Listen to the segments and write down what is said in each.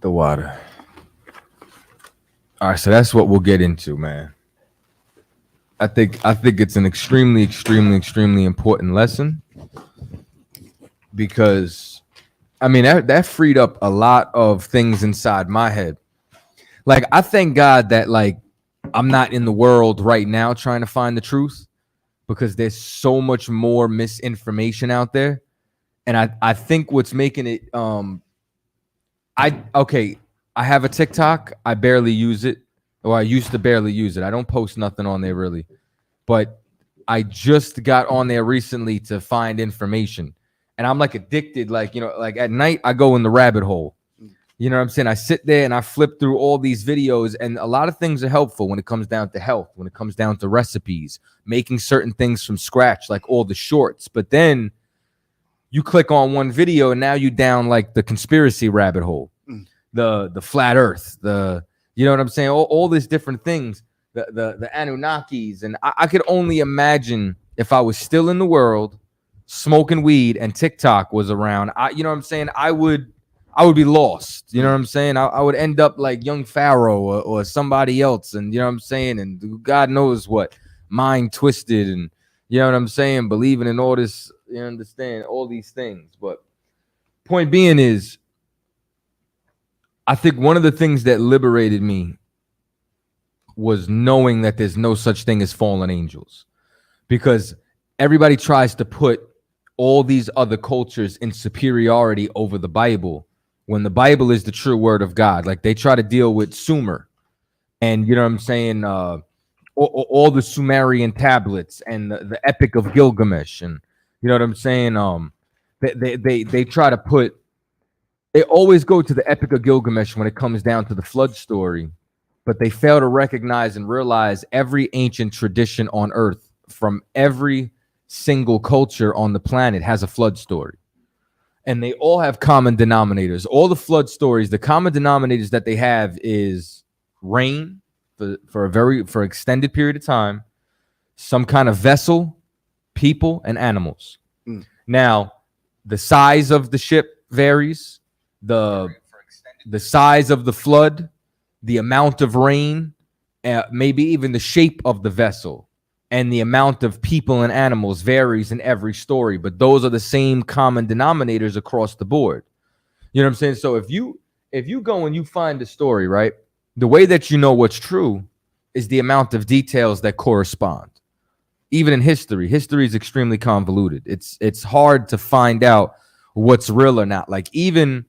the water. All right, so that's what we'll get into, man. I think it's an extremely important lesson, because I mean that freed up a lot of things inside my head. Like, I thank God that, like, I'm not in the world right now trying to find the truth, because there's so much more misinformation out there. And I think what's making it I have a TikTok. I barely use it, or I used to barely use it. I don't post nothing on there really. But I just got on there recently to find information. And I'm like addicted, like, like at night I go in the rabbit hole. You know what I'm saying? I sit there and I flip through all these videos, and a lot of things are helpful when it comes down to health, when it comes down to recipes, making certain things from scratch, like all the shorts. But then you click on one video and now you down like the conspiracy rabbit hole, the flat earth, you know what I'm saying? All these different things, the Anunnakis. And I could only imagine if I was still in the world smoking weed and TikTok was around, you know what I'm saying? I would be lost. You know what I'm saying? I would end up like young Pharaoh or somebody else. And you know what I'm saying? And God knows what, mind twisted, and you know what I'm saying? Believing in all this, you understand, all these things. But point being is, I think one of the things that liberated me was knowing that there's no such thing as fallen angels, because everybody tries to put all these other cultures in superiority over the Bible, when the Bible is the true word of God. Like, they try to deal with Sumer, and you know what I'm saying, all the Sumerian tablets and the Epic of Gilgamesh, and you know what I'm saying. They try to put. They always go to the Epic of Gilgamesh when it comes down to the flood story, but they fail to recognize and realize every ancient tradition on Earth, from every single culture on the planet, has a flood story. And they all have common denominators. All the flood stories, the common denominators that they have is rain for extended period of time, some kind of vessel, people, and animals. Now, the size of the ship varies, the size of the flood, the amount of rain, maybe even the shape of the vessel, and the amount of people and animals varies in every story. But those are the same common denominators across the board. You know what I'm saying? So if you go and you find a story, right, the way that you know what's true is the amount of details that correspond. Even in history is extremely convoluted. It's hard to find out what's real or not. Like, even,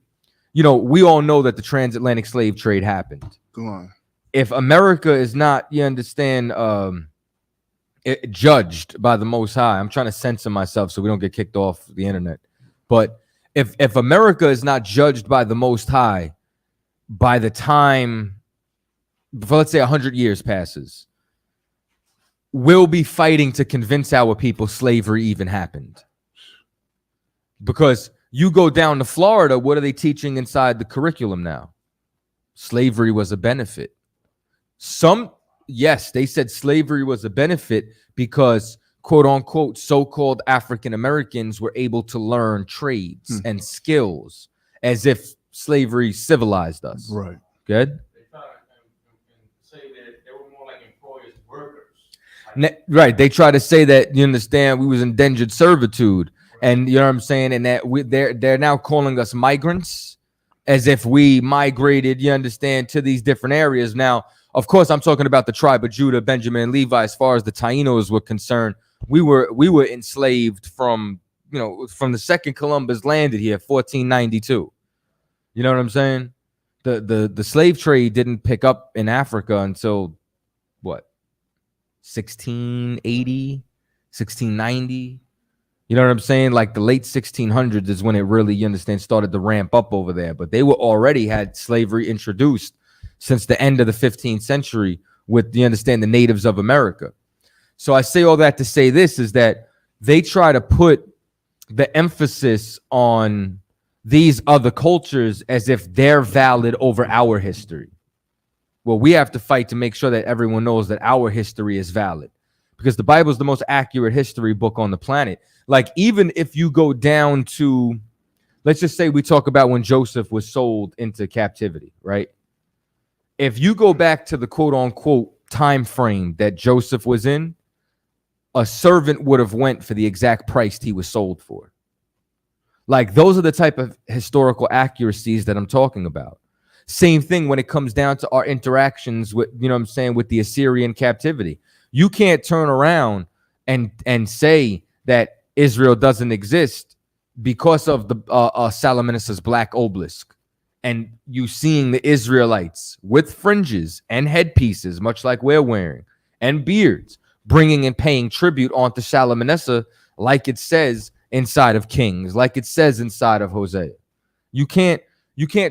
we all know that the transatlantic slave trade happened. Go on. If America is not, you understand, judged by the Most High, I'm trying to censor myself so we don't get kicked off the internet. But if America is not judged by the Most High by the time, for let's say 100 years passes, we'll be fighting to convince our people slavery even happened. Because you go down to Florida, what are they teaching inside the curriculum now? Slavery was a benefit. Yes, they said slavery was a benefit because, quote unquote, so-called African Americans were able to learn trades and skills, as if slavery civilized us. Right. Good. They try to say that they were more like employers, workers. Right. They try to say that, you understand, we was indentured servitude, and you know what I'm saying, and that they're now calling us migrants, as if we migrated, you understand, to these different areas. Now, of course, I'm talking about the tribe of Judah, Benjamin, and Levi. As far as the Tainos were concerned, we were enslaved from the second Columbus landed here, 1492. You know what I'm saying? The slave trade didn't pick up in Africa until what? 1680, 1690. You know what I'm saying? Like the late 1600s is when it really, you understand, started to ramp up over there. But they were already had slavery introduced since the end of the 15th century with, you understand, the natives of America. So I say all that to say this is that they try to put the emphasis on these other cultures as if they're valid over our history. Well, we have to fight to make sure that everyone knows that our history is valid, because the Bible is the most accurate history book on the planet. Like, even if you go down to, let's just say we talk about when Joseph was sold into captivity, right? If you go back to the quote unquote time frame that Joseph was in, a servant would have went for the exact price he was sold for. Like, those are the type of historical accuracies that I'm talking about. Same thing when it comes down to our interactions with, you know what I'm saying, with the Assyrian captivity. You can't turn around and say that Israel doesn't exist because of the Salmanister's black obelisk, and you seeing the Israelites with fringes and headpieces, much like we're wearing, and beards, bringing and paying tribute onto Shalmaneser, like it says inside of Kings, like it says inside of Hosea. You can't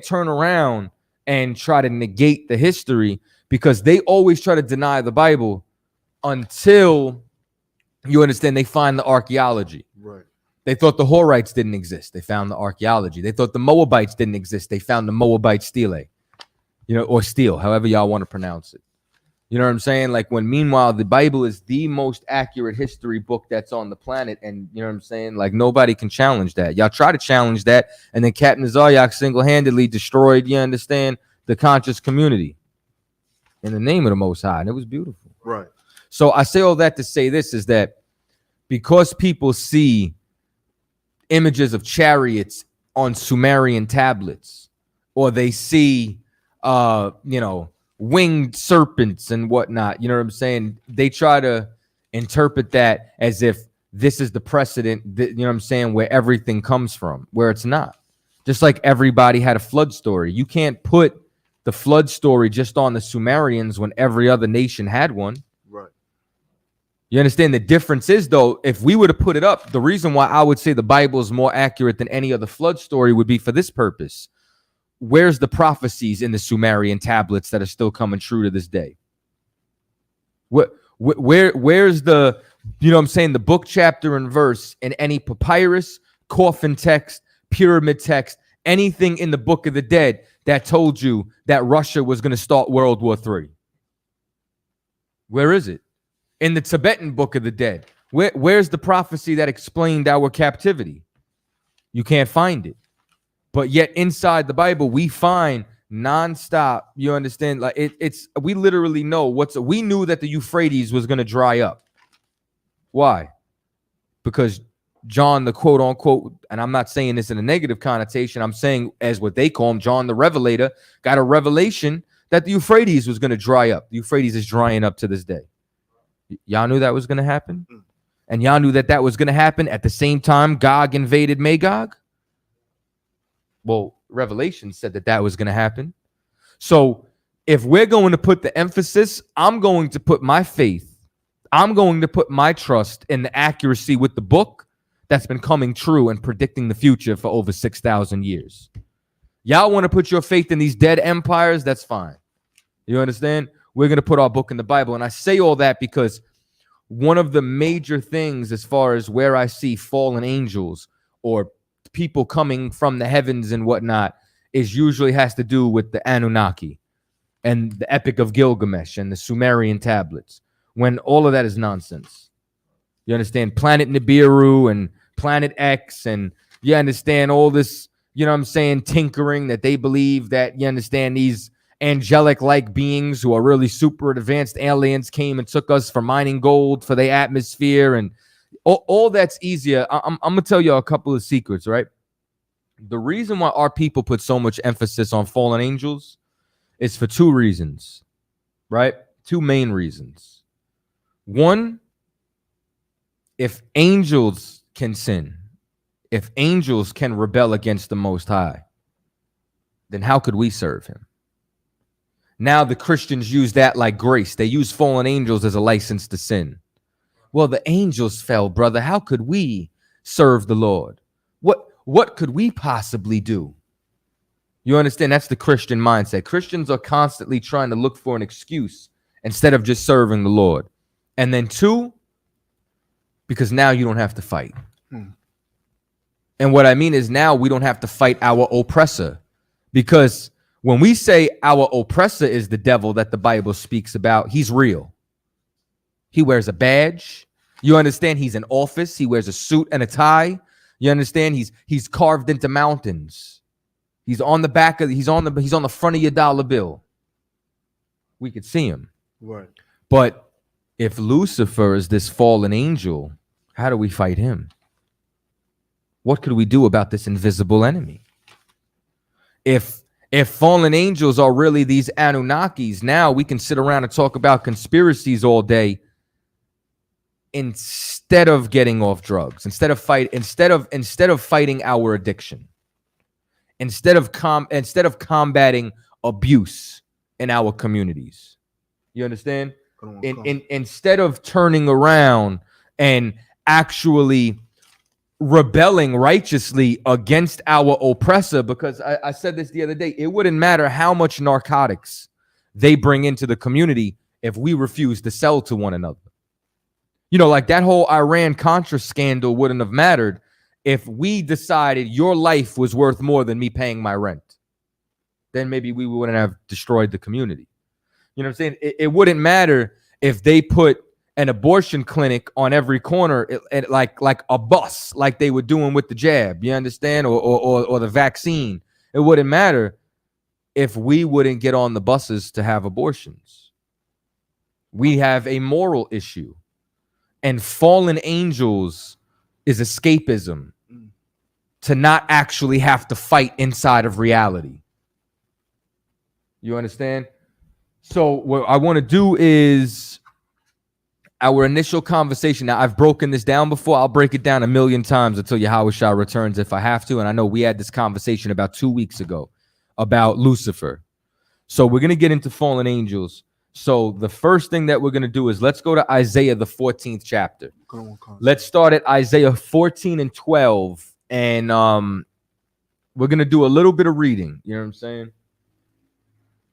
turn around and try to negate the history, because they always try to deny the Bible until, you understand, they find the archaeology. Right. They thought the Horites didn't exist. They found the archaeology. They thought the Moabites didn't exist. They found the Moabite stele, or steel, however y'all want to pronounce it. You know what I'm saying? Like, when meanwhile the Bible is the most accurate history book that's on the planet, and you know what I'm saying? Like, nobody can challenge that. Y'all try to challenge that, and then Captain Zaryak single-handedly destroyed, you understand, the conscious community in the name of the Most High, and it was beautiful. Right. So I say all that to say this, is that because people see images of chariots on Sumerian tablets, or they see, winged serpents and whatnot, you know what I'm saying? They try to interpret that as if this is the precedent, that, you know what I'm saying, where everything comes from, where it's not. Just like everybody had a flood story. You can't put the flood story just on the Sumerians when every other nation had one. Right. You understand? The difference is, though, if we were to put it up, the reason why I would say the Bible is more accurate than any other flood story would be for this purpose. Where's the prophecies in the Sumerian tablets that are still coming true to this day? Where's the, you know what I'm saying, the book, chapter, and verse in any papyrus, coffin text, pyramid text, anything in the Book of the Dead that told you that Russia was going to start World War III? Where is it? In the Tibetan Book of the Dead, where's the prophecy that explained our captivity? You can't find it. But yet inside the Bible, we find nonstop, you understand? Like, we literally know we knew that the Euphrates was going to dry up. Why? Because John, the quote unquote, and I'm not saying this in a negative connotation, I'm saying as what they call him, John the Revelator, got a revelation that the Euphrates was going to dry up. The Euphrates is drying up to this day. Y'all knew that was going to happen? And y'all knew that was going to happen at the same time Gog invaded Magog? Well, Revelation said that was going to happen. So if we're going to put the emphasis, I'm going to put my faith, I'm going to put my trust in the accuracy with the book that's been coming true and predicting the future for over 6,000 years. Y'all want to put your faith in these dead empires? That's fine. You understand? We're going to put our book in the Bible. And I say all that because one of the major things, as far as where I see fallen angels or people coming from the heavens and whatnot, is usually has to do with the Anunnaki and the Epic of Gilgamesh and the Sumerian tablets, when all of that is nonsense. You understand? Planet Nibiru and Planet X, and you understand all this, you know what I'm saying, tinkering that they believe that, you understand, these angelic-like beings who are really super advanced aliens came and took us for mining gold for the atmosphere, and all that's easier. I'm going to tell you a couple of secrets, right? The reason why our people put so much emphasis on fallen angels is for two reasons, right? Two main reasons. One, if angels can sin, if angels can rebel against the Most High, then how could we serve him? Now the Christians use that like grace. They use fallen angels as a license to sin. Well, the angels fell, brother. How could we serve the Lord? What could we possibly do? You understand? That's the Christian mindset. Christians are constantly trying to look for an excuse instead of just serving the Lord. And then two, because now you don't have to fight. And what I mean is, now we don't have to fight our oppressor, because when we say our oppressor is the devil that the Bible speaks about, he's real. He wears a badge. You understand? He's in office. He wears a suit and a tie. You understand? He's carved into mountains. He's on the back of he's on the front of your dollar bill. We could see him. Right. But if Lucifer is this fallen angel, how do we fight him? What could we do about this invisible enemy? If fallen angels are really these Anunnakis, now we can sit around and talk about conspiracies all day instead of getting off drugs, instead of fighting our addiction, instead of combating abuse in our communities. You understand? Instead of turning around and actually rebelling righteously against our oppressor, because I said this the other day, it wouldn't matter how much narcotics they bring into the community if we refuse to sell to one another. You know, like that whole Iran-Contra scandal wouldn't have mattered if we decided your life was worth more than me paying my rent. Then maybe we wouldn't have destroyed the community. You know what I'm saying? It wouldn't matter if they put an abortion clinic on every corner, like a bus, like they were doing with the jab, you understand, or the vaccine. It wouldn't matter if we wouldn't get on the buses to have abortions. We have a moral issue, and fallen angels is escapism to not actually have to fight inside of reality. You understand? So what I want to do is our initial conversation. Now, I've broken this down before. I'll break it down a million times until Yahawashi returns if I have to. And I know we had this conversation about 2 weeks ago about Lucifer. So we're going to get into fallen angels. So the first thing that we're going to do is let's go to Isaiah, the 14th chapter. Let's start at Isaiah 14 and 12. And we're going to do a little bit of reading. You know what I'm saying?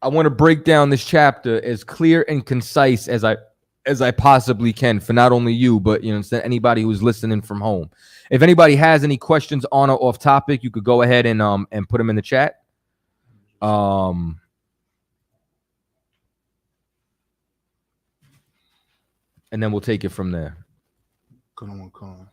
I want to break down this chapter as clear and concise as I possibly can for not only you, but you know, anybody who's listening from home. If anybody has any questions on or off topic, you could go ahead and put them in the chat. And then we'll take it from there. Come on.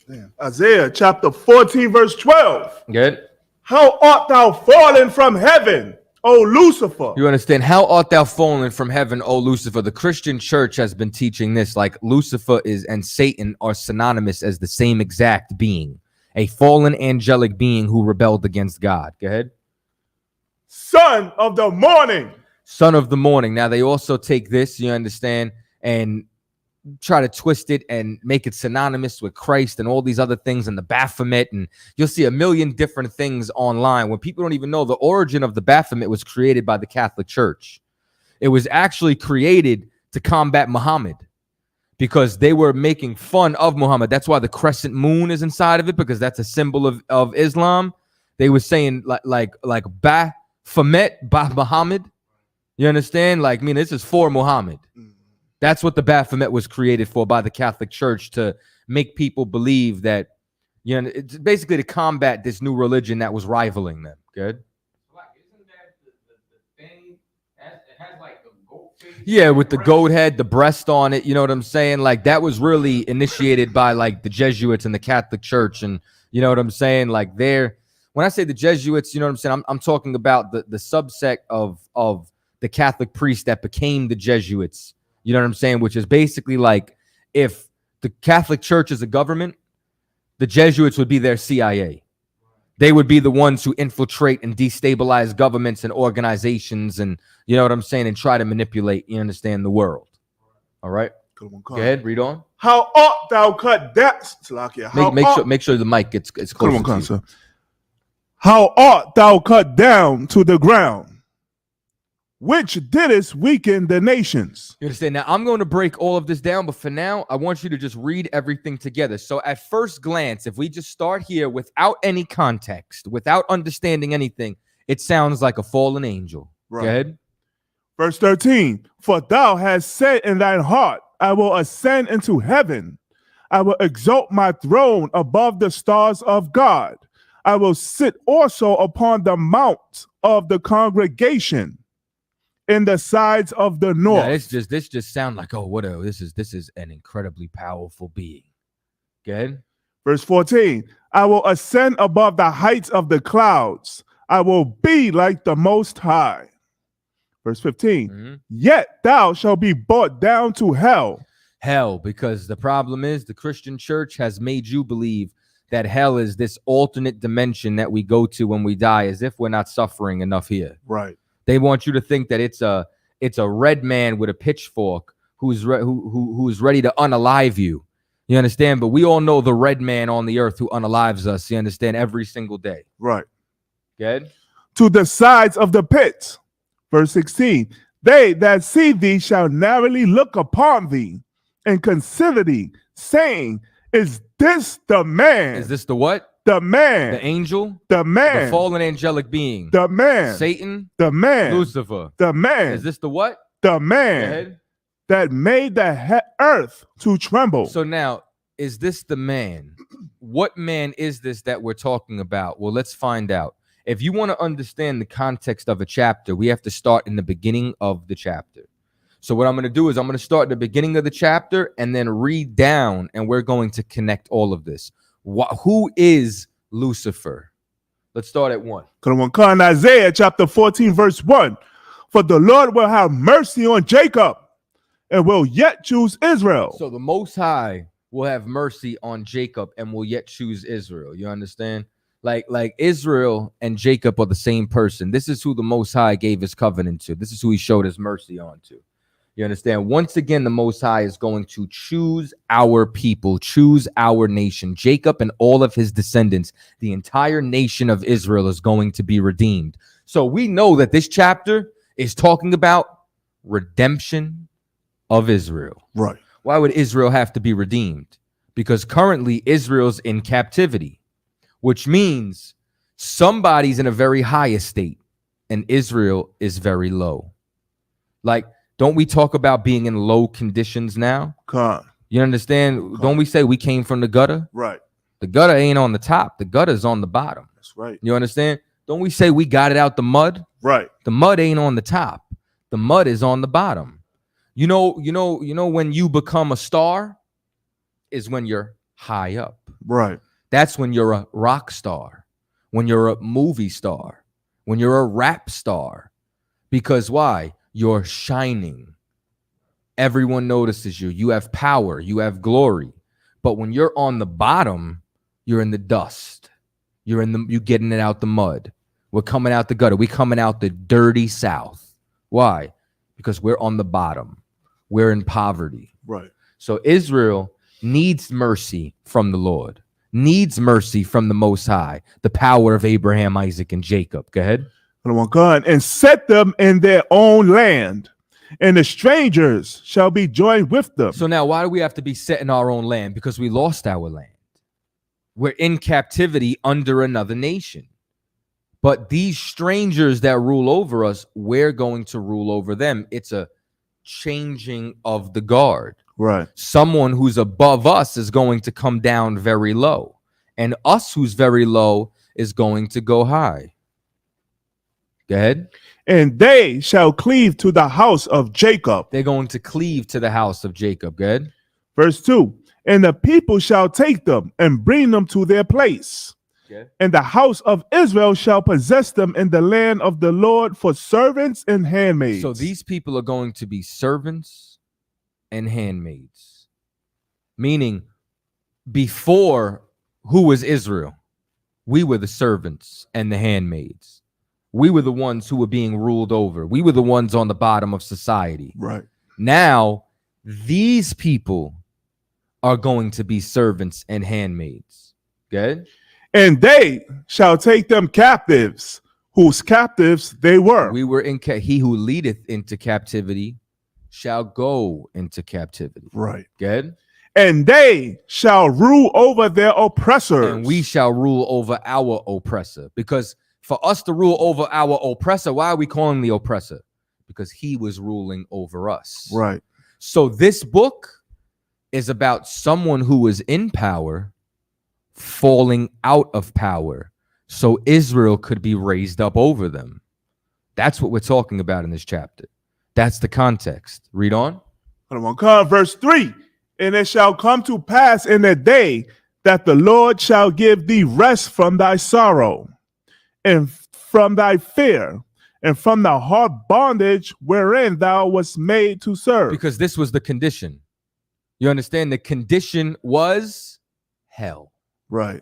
Damn. Isaiah chapter 14, verse 12. Good. How art thou fallen from heaven, O Lucifer? You understand? How art thou fallen from heaven, O Lucifer? The Christian church has been teaching this, like Lucifer and Satan are synonymous as the same exact being, a fallen angelic being who rebelled against God. Go ahead. Son of the morning. Son of the morning. Now, they also take this, you understand, and try to twist it and make it synonymous with Christ and all these other things and the Baphomet, and you'll see a million different things online when people don't even know the origin of the Baphomet was created by the Catholic Church. It was actually created to combat Muhammad because they were making fun of Muhammad. That's why the crescent moon is inside of it, because that's a symbol of Islam. They were saying like Baphomet by Muhammad. You understand? Like, I mean, this is for Muhammad. That's what the Baphomet was created for by the Catholic Church, to make people believe that, you know, it's basically to combat this new religion that was rivaling them. Good. Like, isn't that the thing? It has like the goat face. Yeah, with the goat head, the breast on it. You know what I'm saying? Like, that was really initiated by like the Jesuits and the Catholic Church, and you know what I'm saying? Like, when I say the Jesuits, you know what I'm saying? I'm talking about the subsect of the Catholic priests that became the Jesuits. You know what I'm saying? Which is basically like, if the Catholic Church is a government, the Jesuits would be their CIA. They would be the ones who infiltrate and destabilize governments and organizations, and you know what I'm saying, and try to manipulate, you understand, the world. All right? Go ahead, read on. How art thou cut down? Make sure the mic gets closer to you. How art thou cut down to the ground, which didst weaken the nations? You understand? Now, I'm going to break all of this down, but for now, I want you to just read everything together. So at first glance, if we just start here without any context, without understanding anything, it sounds like a fallen angel. Right. Go ahead. Verse 13, for thou hast said in thine heart, I will ascend into heaven. I will exalt my throne above the stars of God. I will sit also upon the mount of the congregation in the sides of the north. Now, this just sound like, oh, what a this is an incredibly powerful being. Good. Verse 14, I will ascend above the heights of the clouds. I will be like the Most High. Verse 15, yet thou shalt be brought down to hell. Hell, because the problem is the Christian church has made you believe that hell is this alternate dimension that we go to when we die, as if we're not suffering enough here. Right. They want you to think that it's a red man with a pitchfork who's ready to unalive you. You understand? But we all know the red man on the earth who unalives us. You understand? Every single day. Right. Good. To the sides of the pit. Verse 16. They that see thee shall narrowly look upon thee and consider thee, saying, is this the man? Is this the what? The man. The angel? The man. The fallen angelic being. The man. Satan? The man. Lucifer? The man. Is this the what? The man that made the earth to tremble. So now, is this the man? What man is this that we're talking about? Well, let's find out. If you want to understand the context of a chapter, we have to start in the beginning of the chapter. So what I'm going to do is I'm going to start at the beginning of the chapter and then read down, and we're going to connect all of this. Who is Lucifer? Let's start at 1. Come Isaiah chapter 14, verse 1. For the Lord will have mercy on Jacob and will yet choose Israel. So the Most High will have mercy on Jacob and will yet choose Israel. You understand? Like Israel and Jacob are the same person. This is who the Most High gave his covenant to. This is who he showed his mercy on to. You understand? Once again, the Most High is going to choose our people, choose our nation. Jacob and all of his descendants, the entire nation of Israel is going to be redeemed. So we know that this chapter is talking about redemption of Israel. Right. Why would Israel have to be redeemed? Because currently Israel's in captivity, which means somebody's in a very high estate and Israel is very low. Like, don't we talk about being in low conditions now? You understand? Don't we say we came from the gutter? Right. The gutter ain't on the top. The gutter's on the bottom. That's right. You understand? Don't we say we got it out the mud? Right. The mud ain't on the top. The mud is on the bottom. You know when you become a star is when you're high up. Right. That's when you're a rock star, when you're a movie star, when you're a rap star. Because why? You're shining. Everyone notices you. You have power. You have glory. But when you're on the bottom, you're in the dust. You're getting it out the mud. We're coming out the gutter. We're coming out the dirty south. Why? Because we're on the bottom. We're in poverty. Right. So Israel needs mercy from the Lord, needs mercy from the Most High, the power of Abraham, Isaac, and Jacob. Go ahead. And set them in their own land, and the strangers shall be joined with them. So now why do we have to be set in our own land? Because we lost our land. We're in captivity under another nation. But these strangers that rule over us, we're going to rule over them. It's a changing of the guard. Right. Someone who's above us is going to come down very low, and us who's very low is going to go high. Go ahead. And they shall cleave to the house of Jacob. They're going to cleave to the house of Jacob. Go ahead. Verse 2. And the people shall take them and bring them to their place. Okay. And the house of Israel shall possess them in the land of the Lord for servants and handmaids. So these people are going to be servants and handmaids. Meaning, before, who was Israel? We were the servants and the handmaids. We were the ones who were being ruled over. We were the ones on the bottom of society. Right. Now, these people are going to be servants and handmaids. Good. And they shall take them captives, whose captives they were. We were in he who leadeth into captivity shall go into captivity. Right. Good. And they shall rule over their oppressors. And we shall rule over our oppressor. Because for us to rule over our oppressor, why are we calling the oppressor? Because he was ruling over us. Right. So this book is about someone who was in power falling out of power so Israel could be raised up over them. That's what we're talking about in this chapter. That's the context. Read on. Verse 3. And it shall come to pass in the day that the Lord shall give thee rest from thy sorrow, and from thy fear, and from the hard bondage wherein thou wast made to serve. Because this was the condition. You understand? The condition was hell. Right.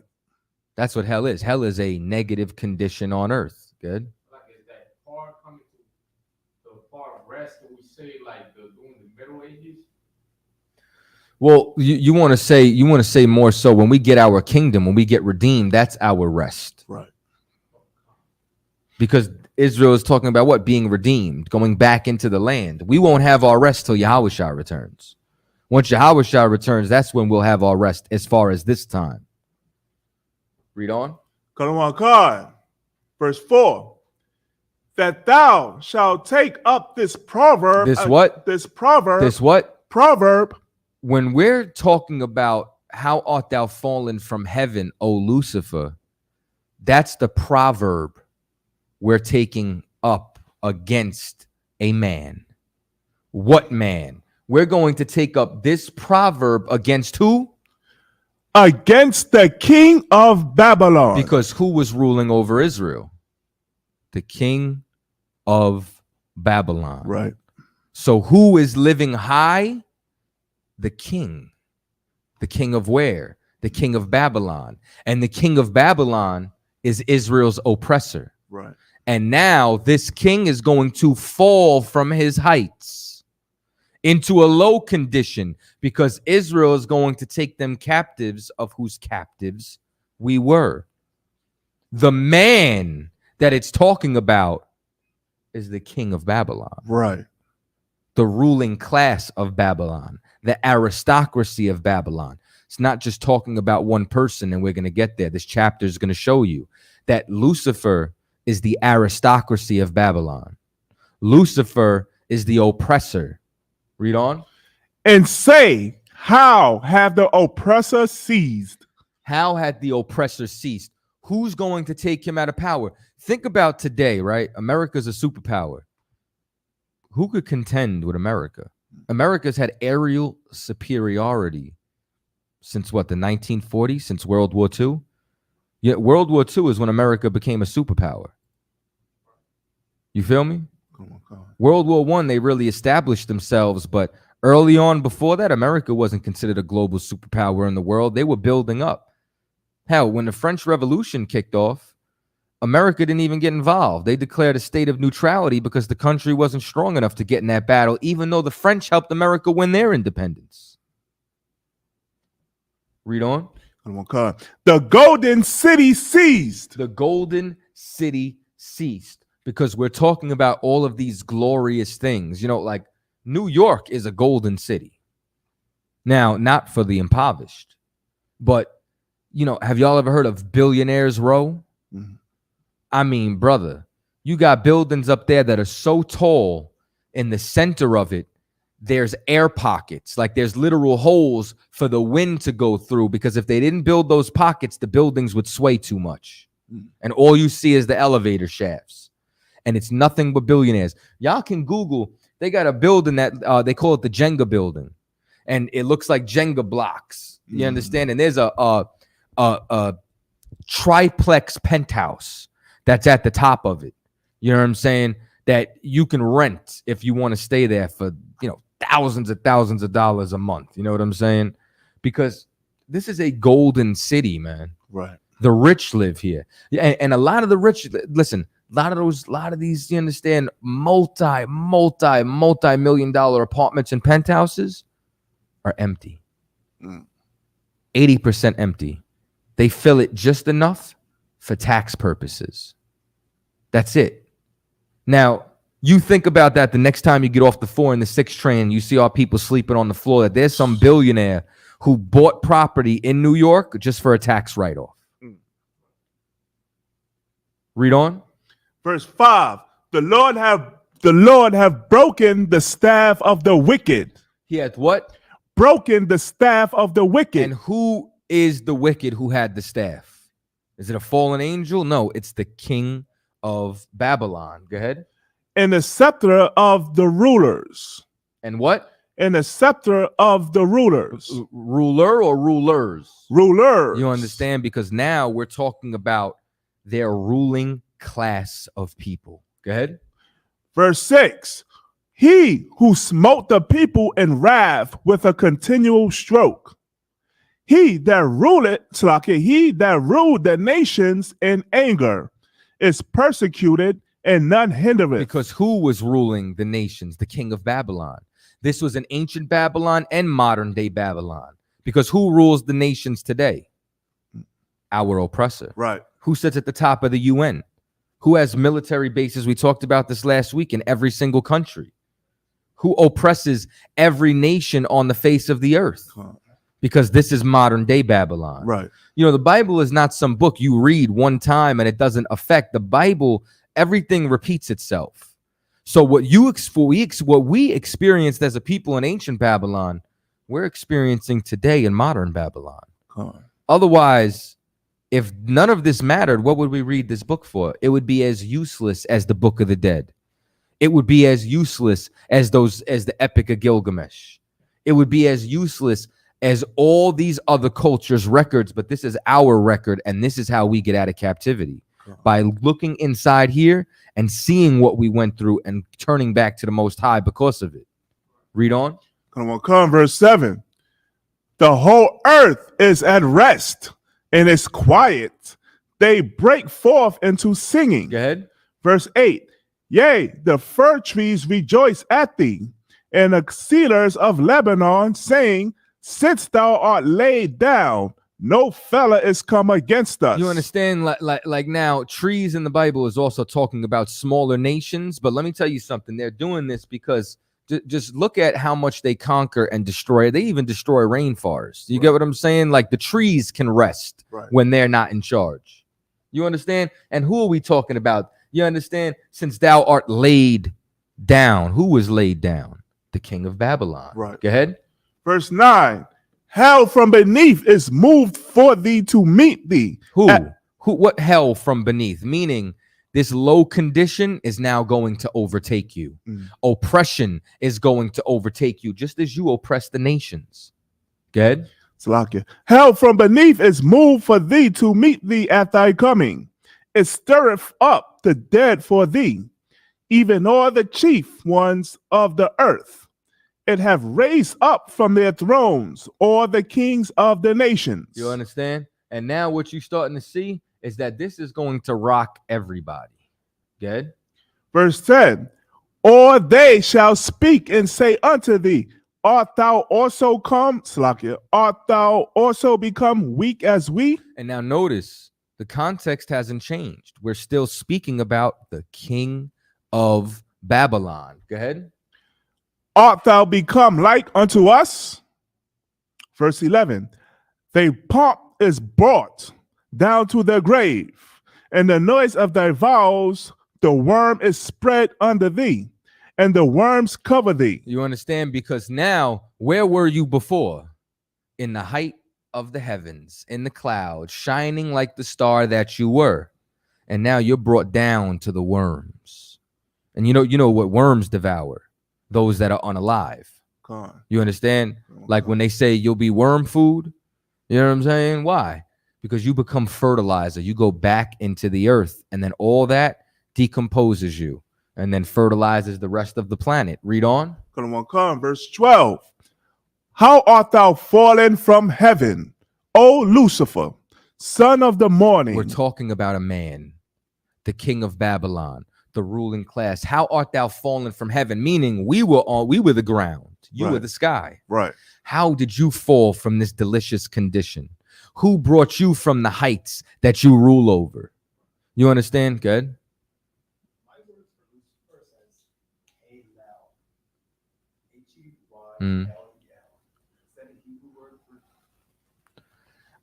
That's what hell is. Hell is a negative condition on earth. Good. Like is that part coming to the part of rest that we say like during the Middle Ages? Well, you want to say more so when we get our kingdom, when we get redeemed, that's our rest. Right. Because Israel is talking about what? Being redeemed, going back into the land. We won't have our rest till Yahushua returns. Once Yahushua returns, that's when we'll have our rest as far as this time. Read on. Verse 4. That thou shalt take up this proverb. This what? This proverb. This what? Proverb. When we're talking about how art thou fallen from heaven, O Lucifer, that's the proverb we're taking up against a man. What man? We're going to take up this proverb against who? Against the king of Babylon. Because who was ruling over Israel? The king of Babylon. Right. So who is living high? The king. The king of where? The king of Babylon. And the king of Babylon is Israel's oppressor. Right. And now this king is going to fall from his heights into a low condition because Israel is going to take them captives of whose captives we were. The man that it's talking about is the king of Babylon. Right. The ruling class of Babylon, the aristocracy of Babylon. It's not just talking about one person, and we're going to get there. This chapter is going to show you that Lucifer is the aristocracy of Babylon. Lucifer is the oppressor. Read on. And say, how have the oppressor ceased? How had the oppressor ceased? Who's going to take him out of power? Think about today, right? America's a superpower. Who could contend with America? America's had aerial superiority since what, the 1940s, since World War II? Yet World War II is when America became a superpower. You feel me? World War I, they really established themselves, but early on before that, America wasn't considered a global superpower in the world. They were building up. Hell, when the French Revolution kicked off, America didn't even get involved. They declared a state of neutrality because the country wasn't strong enough to get in that battle, even though the French helped America win their independence. Read on. The golden city ceased. The golden city ceased because we're talking about all of these glorious things. You know, like New York is a golden city. Now, not for the impoverished, but, you know, have y'all ever heard of Billionaires Row? Mm-hmm. I mean, brother, you got buildings up there that are so tall, in the center of it, there's air pockets. Like there's literal holes for the wind to go through, because if they didn't build those pockets, the buildings would sway too much. And all you see is the elevator shafts. And it's nothing but billionaires. Y'all can Google. They got a building that they call it the Jenga building. And it looks like Jenga blocks. You understand? And there's a triplex penthouse that's at the top of it. You know what I'm saying? That you can rent if you want to stay there for, you know, thousands of dollars a month. You know what I'm saying? Because this is a golden city, man. Right. The rich live here. And a lot of the rich, listen, a lot of these, you understand, multi-million dollar apartments and penthouses are empty. 80% empty. They fill it just enough for tax purposes. That's it. Now, you think about that the next time you get off the 4 and the 6 train, you see all people sleeping on the floor, that there's some billionaire who bought property in New York just for a tax write-off. Read on. Verse 5. The Lord have broken the staff of the wicked. He had what? Broken the staff of the wicked. And who is the wicked who had the staff? Is it a fallen angel? No, it's the king of Babylon. Go ahead. and the scepter of the rulers. And what? And the scepter of the rulers. Ruler or rulers? Rulers. You understand? Because now we're talking about their ruling class of people. Go ahead. Verse 6. He who smote the people in wrath with a continual stroke. He that ruled the nations in anger is persecuted and none hindereth. Because who was ruling the nations? The king of Babylon. This was an ancient Babylon and modern day Babylon. Because who rules the nations today? Our oppressor. Right. Who sits at the top of the UN? Who has military bases? We talked about this last week in every single country. Who oppresses every nation on the face of the earth? Because this is modern day Babylon. Right. You know, the Bible is not some book you read one time and it doesn't affect. The Bible, everything repeats itself. So what we experienced as a people in ancient Babylon, we're experiencing today in modern Babylon. Otherwise, if none of this mattered, what would we read this book for? It would be as useless as the Book of the Dead. It would be as useless as the Epic of Gilgamesh. It would be as useless as all these other cultures' records, but this is our record, and this is how we get out of captivity. By looking inside here and seeing what we went through and turning back to the Most High because of it. Read on. Come, verse 7. The whole earth is at rest and is quiet. They break forth into singing. Go ahead. Verse 8. Yea, the fir trees rejoice at thee, and the cedars of Lebanon, saying, since thou art laid down, no fella is come against us. You understand? Like now, trees in the Bible is also talking about smaller nations. But let me tell you something. They're doing this because just look at how much they conquer and destroy. They even destroy rainforests. You get what I'm saying? Like the trees can rest when they're not in charge. You understand? And who are we talking about? You understand? Since thou art laid down. Who was laid down? The king of Babylon. Right. Go ahead. Verse 9. Hell from beneath is moved for thee to meet thee. Who? What hell from beneath? Meaning this low condition is now going to overtake you. Oppression is going to overtake you, just as you oppress the nations. Good. Salakia. Hell from beneath is moved for thee to meet thee at thy coming. It stirreth up the dead for thee, even all the chief ones of the earth. It have raised up from their thrones all the kings of the nations. You understand? And now what you're starting to see is that this is going to rock everybody. Good. Verse 10. Or they shall speak and say unto thee, art thou also come, Salakia, art thou also become weak as we? And now notice, the context hasn't changed. We're still speaking about the king of Babylon. Go ahead. Art thou become like unto us? Verse 11. Thy pomp is brought down to the grave, and the noise of thy vows, the worm is spread under thee, and the worms cover thee. You understand? Because now, where were you before? In the height of the heavens, in the clouds, shining like the star that you were. And now you're brought down to the worms. And you know what worms devour? Those that are unalive. You understand? Like when they say you'll be worm food, you know what I'm saying? Why? Because you become fertilizer. You go back into the earth, and then all that decomposes you and then fertilizes the rest of the planet. Read on. Verse 12. How art thou fallen from heaven, O Lucifer, son of the morning? We're talking about a man, the king of Babylon, the ruling class. How art thou fallen from heaven? Meaning we were the ground. You were the sky. Right. How did you fall from this delicious condition? Who brought you from the heights that you rule over? You understand? Good.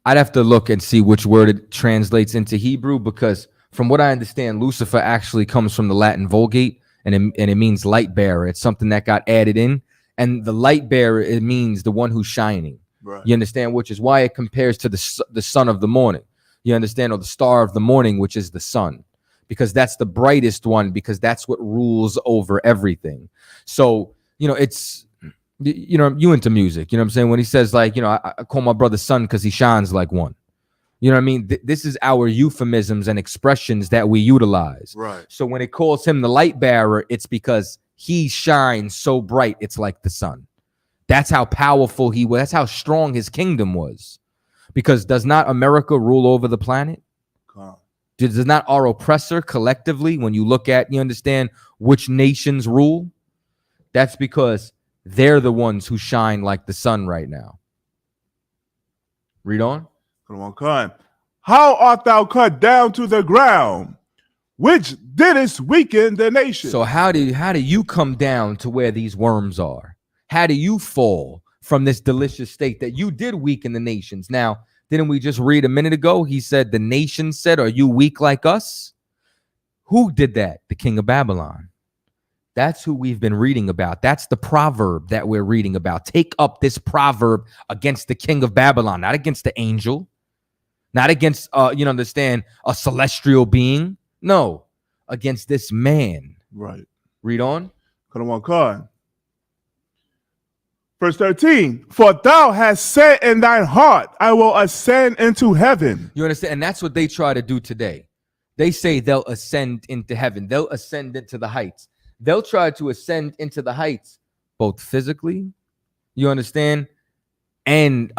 I'd have to look and see which word it translates into Hebrew, because from what I understand, Lucifer actually comes from the Latin Vulgate, and it means light bearer. It's something that got added in, and the light bearer, it means the one who's shining. Right. You understand? Which is why it compares to the son of the morning. You understand? Or the star of the morning, which is the sun. because that's the brightest one, because that's what rules over everything. So, you know, it's, you know, you into music, you know what I'm saying? When he says like, you know, I call my brother son because he shines like one. You know what I mean? This is our euphemisms and expressions that we utilize. Right. So when it calls him the light bearer, it's because he shines so bright, it's like the sun. That's how powerful he was. That's how strong his kingdom was. Because does not America rule over the planet? Does not our oppressor collectively, when you look at, you understand which nations rule? That's because they're the ones who shine like the sun right now. Read on. Come on, Khan. How art thou cut down to the ground, which didst weaken the nation? So how do you come down to where these worms are? How do you fall from this delicious state that you did weaken the nations? Now, didn't we just read a minute ago? He said, the nation said, are you weak like us? Who did that? The king of Babylon. That's who we've been reading about. That's the proverb that we're reading about. Take up this proverb against the king of Babylon, not against the angel, not against, you understand, a celestial being. No, against this man. Right. Read on. Come on, Khan. Verse 13, for thou hast said in thine heart, I will ascend into heaven. You understand? And that's what they try to do today. They say they'll ascend into heaven. They'll ascend into the heights. They'll try to ascend into the heights, both physically, you understand, and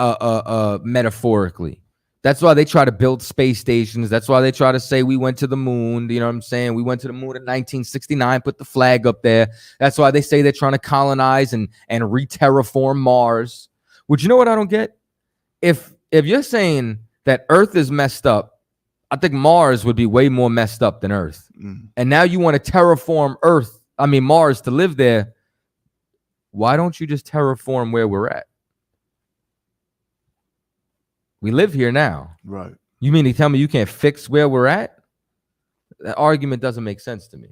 metaphorically. That's why they try to build space stations. That's why they try to say we went to the moon. You know what I'm saying? We went to the moon in 1969, put the flag up there. That's why they say they're trying to colonize and re-terraform Mars. Which, you know what I don't get? If you're saying that Earth is messed up, I think Mars would be way more messed up than Earth. And now you want to terraform Mars to live there. Why don't you just terraform where we're at? We live here now. Right. You mean to tell me you can't fix where we're at? That argument doesn't make sense to me.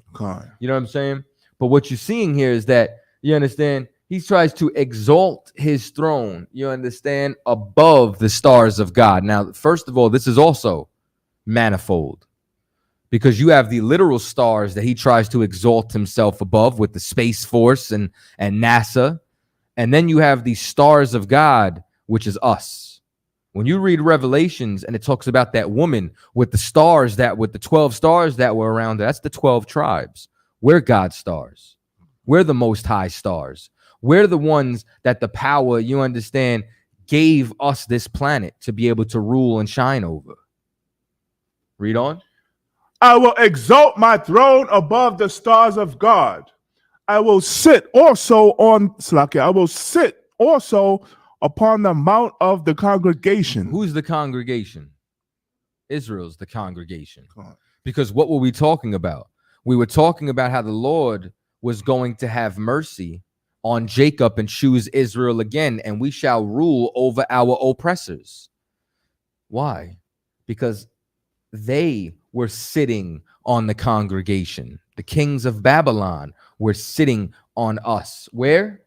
You know what I'm saying? But what you're seeing here is that, you understand, he tries to exalt his throne, you understand, above the stars of God. Now, first of all, this is also manifold, because you have the literal stars that he tries to exalt himself above with the Space Force and NASA. And then you have the stars of God, which is us. When you read Revelations and it talks about that woman with the stars, with the 12 stars that were around her, that's the 12 tribes. We're God's stars. We're the Most High stars. We're the ones that the power, you understand, gave us this planet to be able to rule and shine over. Read on. I will exalt my throne above the stars of God. I will sit also upon the mount of the congregation. Who's the congregation? Israel's the congregation. Because what were we talking about? We were talking about how the Lord was going to have mercy on Jacob and choose Israel again, and we shall rule over our oppressors. Why? Because they were sitting on the congregation. The kings of Babylon were sitting on us. Where?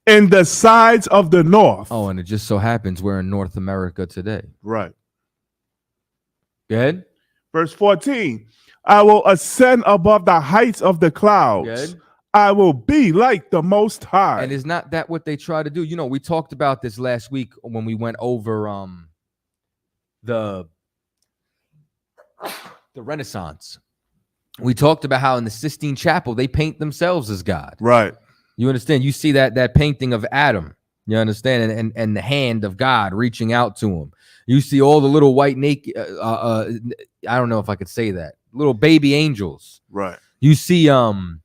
In the sides of the north. Oh, and it just so happens we're in North America today. Right. Good. Verse 14, I will ascend above the heights of the clouds. Good. I will be like the Most High. And is not that what they try to do? You know, we talked about this last week when we went over the Renaissance. We talked about how in the Sistine Chapel they paint themselves as God. Right. You understand? You see that painting of Adam, you understand, and the hand of God reaching out to him. You see all the little white naked, I don't know if I could say that, little baby angels. Right. You see, you know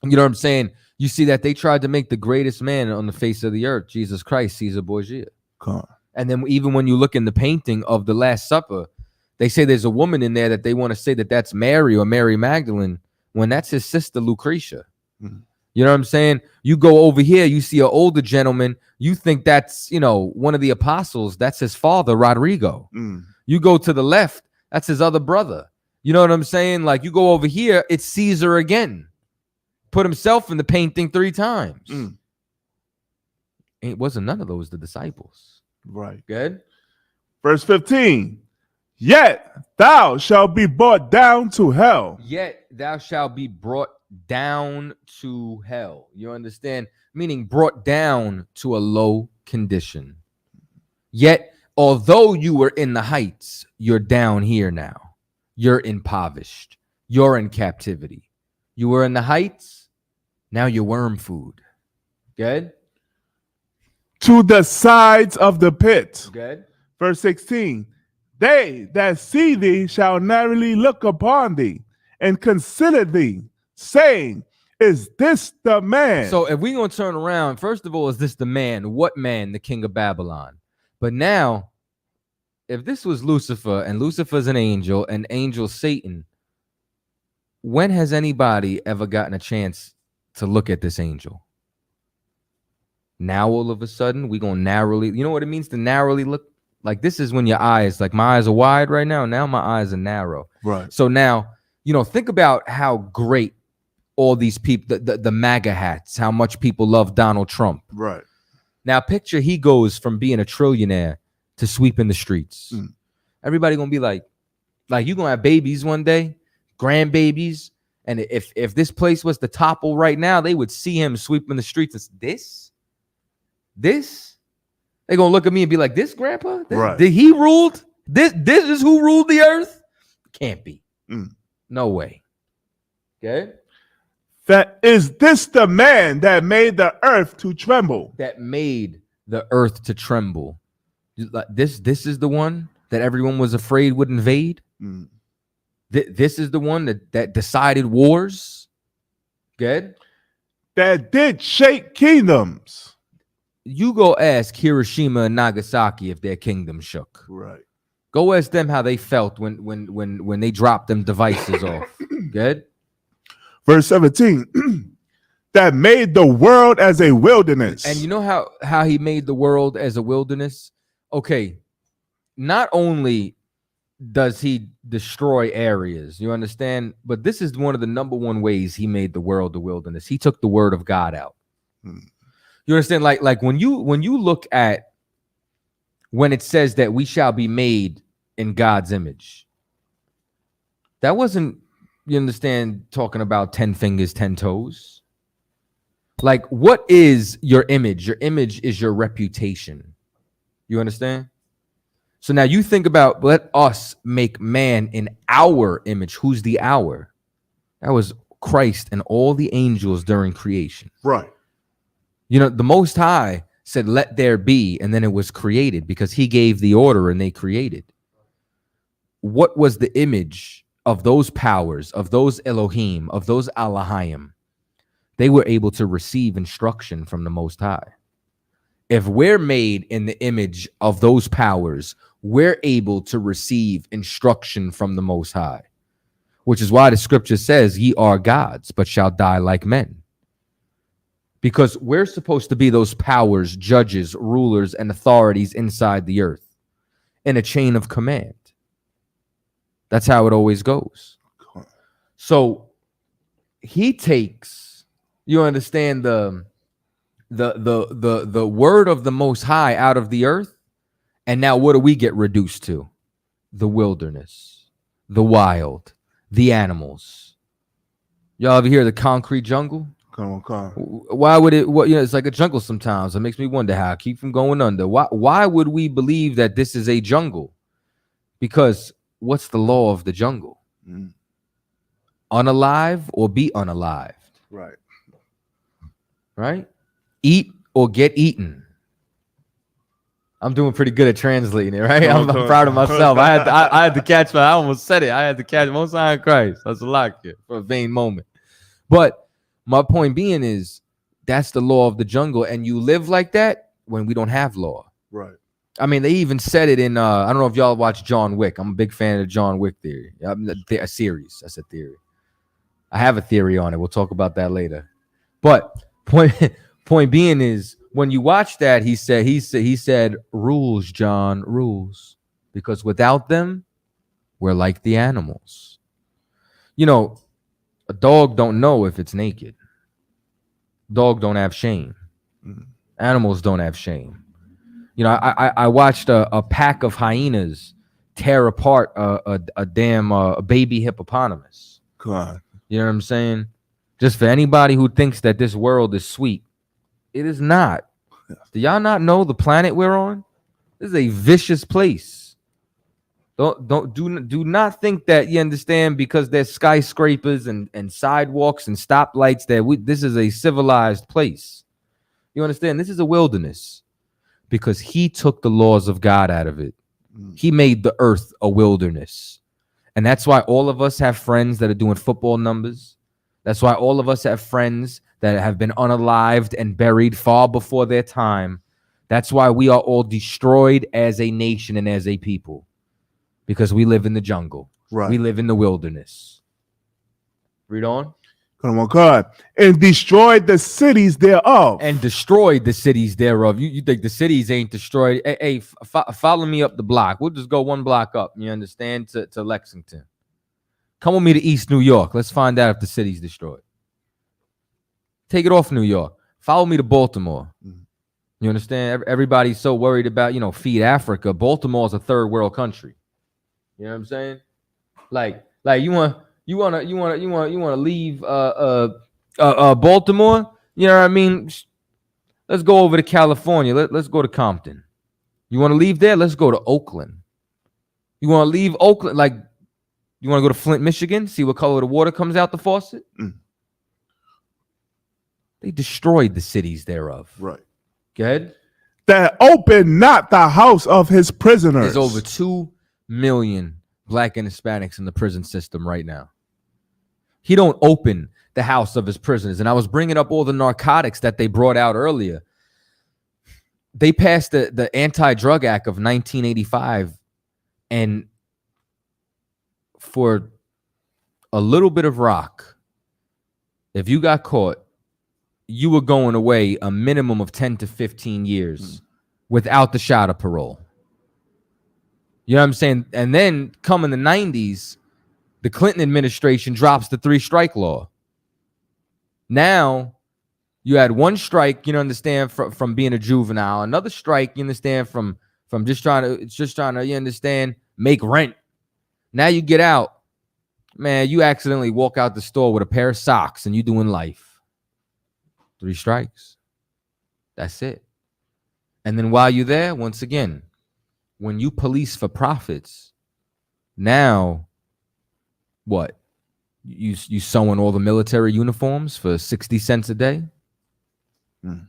what I'm saying? You see that they tried to make the greatest man on the face of the earth, Jesus Christ, Caesar Borgia. And then even when you look in the painting of the Last Supper, they say there's a woman in there that they want to say that that's Mary or Mary Magdalene, when that's his sister Lucretia. You know what I'm saying? You go over here, you see an older gentleman, you think that's, you know, one of the apostles. That's his father, Rodrigo. You go to the left, that's his other brother. You know what I'm saying? Like, you go over here, it's Caesar again. Put himself in the painting 3 times. It wasn't none of those the disciples. Right. Good. Verse 15, Yet thou shalt be brought down to hell. Yet thou shalt be brought down to hell. You understand? Meaning brought down to a low condition. Yet, although you were in the heights, you're down here now. You're impoverished. You're in captivity. You were in the heights. Now you're worm food. Good? To the sides of the pit. Good. Verse 16. They that see thee shall narrowly look upon thee and consider thee, saying, is this the man? So if we're going to turn around, first of all, is this the man? What man? The king of Babylon. But now, if this was Lucifer, and Lucifer's an angel, and angel Satan, when has anybody ever gotten a chance to look at this angel? Now, all of a sudden, we're going to narrowly, you know what it means to narrowly look? Like, this is when your eyes, like my eyes are wide right now. Now my eyes are narrow. Right. So now, you know, think about how great all these people, the MAGA hats, how much people love Donald Trump. Right. Now, picture he goes from being a trillionaire to sweeping the streets. Everybody going to be like you're going to have babies one day, grandbabies. And if this place was to topple right now, they would see him sweeping the streets. It's this. They're going to look at me and be like, this grandpa? Right. Did he ruled? This is who ruled the earth? Can't be. No way. Okay? That is this the man that made the earth to tremble? That made the earth to tremble. This is the one that everyone was afraid would invade. This is the one that decided wars. Good. That did shake kingdoms. You go ask Hiroshima and Nagasaki if their kingdom shook. Right. Go ask them how they felt when they dropped them devices off. Good. Verse 17. That made the world as a wilderness. And you know how he made the world as a wilderness? Okay. Not only does he destroy areas, you understand? But this is one of the number one ways he made the world the wilderness. He took the word of God out. You understand? Like when you look at when it says that we shall be made in God's image, that wasn't, you understand, talking about 10 fingers, 10 toes. Like, what is your image? Your image is your reputation. You understand? So now you think about, let us make man in our image. Who's the our? That was Christ and all the angels during creation. Right. You know, the Most High said, let there be, and then it was created because he gave the order and they created. What was the image of those powers, of those Elohim, of those Allahim? They were able to receive instruction from the Most High. If we're made in the image of those powers, we're able to receive instruction from the Most High, which is why the scripture says, ye are gods, but shall die like men. Because we're supposed to be those powers, judges, rulers, and authorities inside the earth in a chain of command. That's how it always goes. So he takes, you understand, the word of the Most High out of the earth, and now what do we get reduced to? The wilderness, the wild, the animals. Y'all ever hear the concrete jungle? Come on. Why would it? What, you know, it's like a jungle sometimes. It makes me wonder how I keep from going under. Why would we believe that this is a jungle? Because what's the law of the jungle? Unalive or be unalived. Right. Right? Eat or get eaten. I'm doing pretty good at translating it, right? I'm proud of myself. I had to catch I almost said it. I had to catch Most High in Christ. That's a lot here for a vain moment. But my point being is that's the law of the jungle, and you live like that when we don't have law. Right. I mean, they even said it in I don't know if y'all watch John Wick. I'm a big fan of John Wick theory. A series. That's a theory. I have a theory on it. We'll talk about that later. But point being is, when you watch that, he said rules, John, rules, because without them, we're like the animals. You know, a dog don't know if it's naked. Dog don't have shame. Animals don't have shame. You know, I watched a pack of hyenas tear apart a damn a baby hippopotamus. God. You know what I'm saying? Just for anybody who thinks that this world is sweet, it is not. Do y'all not know the planet we're on? This is a vicious place. Do not think that you understand because there's skyscrapers and sidewalks and stoplights that this is a civilized place. You understand? This is a wilderness because he took the laws of God out of it. He made the earth a wilderness. And that's why all of us have friends that are doing football numbers. That's why all of us have friends that have been unalived and buried far before their time. That's why we are all destroyed as a nation and as a people. Because we live in the jungle. Right. We live in the wilderness. Read on. Come on, God. And destroyed the cities thereof. And destroyed the cities thereof. You think the cities ain't destroyed? Hey, follow me up the block. We'll just go one block up, you understand, to Lexington. Come with me to East New York. Let's find out if the city's destroyed. Take it off New York. Follow me to Baltimore. You understand? Everybody's so worried about, feed Africa. Baltimore's a third world country. You know what I'm saying? Like you want to leave Baltimore? You know what I mean? Let's go over to California. Let's go to Compton. You want to leave there? Let's go to Oakland. You want to leave Oakland? Like, you want to go to Flint, Michigan? See what color the water comes out the faucet? They destroyed the cities thereof. Right. Go ahead. That opened not the house of his prisoners. There's over 2 million Black and Hispanics in the prison system right now. He don't open the house of his prisoners. And I was bringing up all the narcotics that they brought out earlier. They passed the Anti-Drug Act of 1985, and for a little bit of rock, if you got caught, you were going away a minimum of 10 to 15 years without the shot of parole. You know what I'm saying? And then come in the 90s, the Clinton administration drops the 3-strike law. Now, you had one strike, you understand, from being a juvenile. Another strike, you understand, from just trying to, you understand, make rent. Now you get out. Man, you accidentally walk out the store with a pair of socks and you doing life. 3 strikes. That's it. And then while you're there, once again, when you police for profits, now what? You sewing all the military uniforms for 60 cents a day? You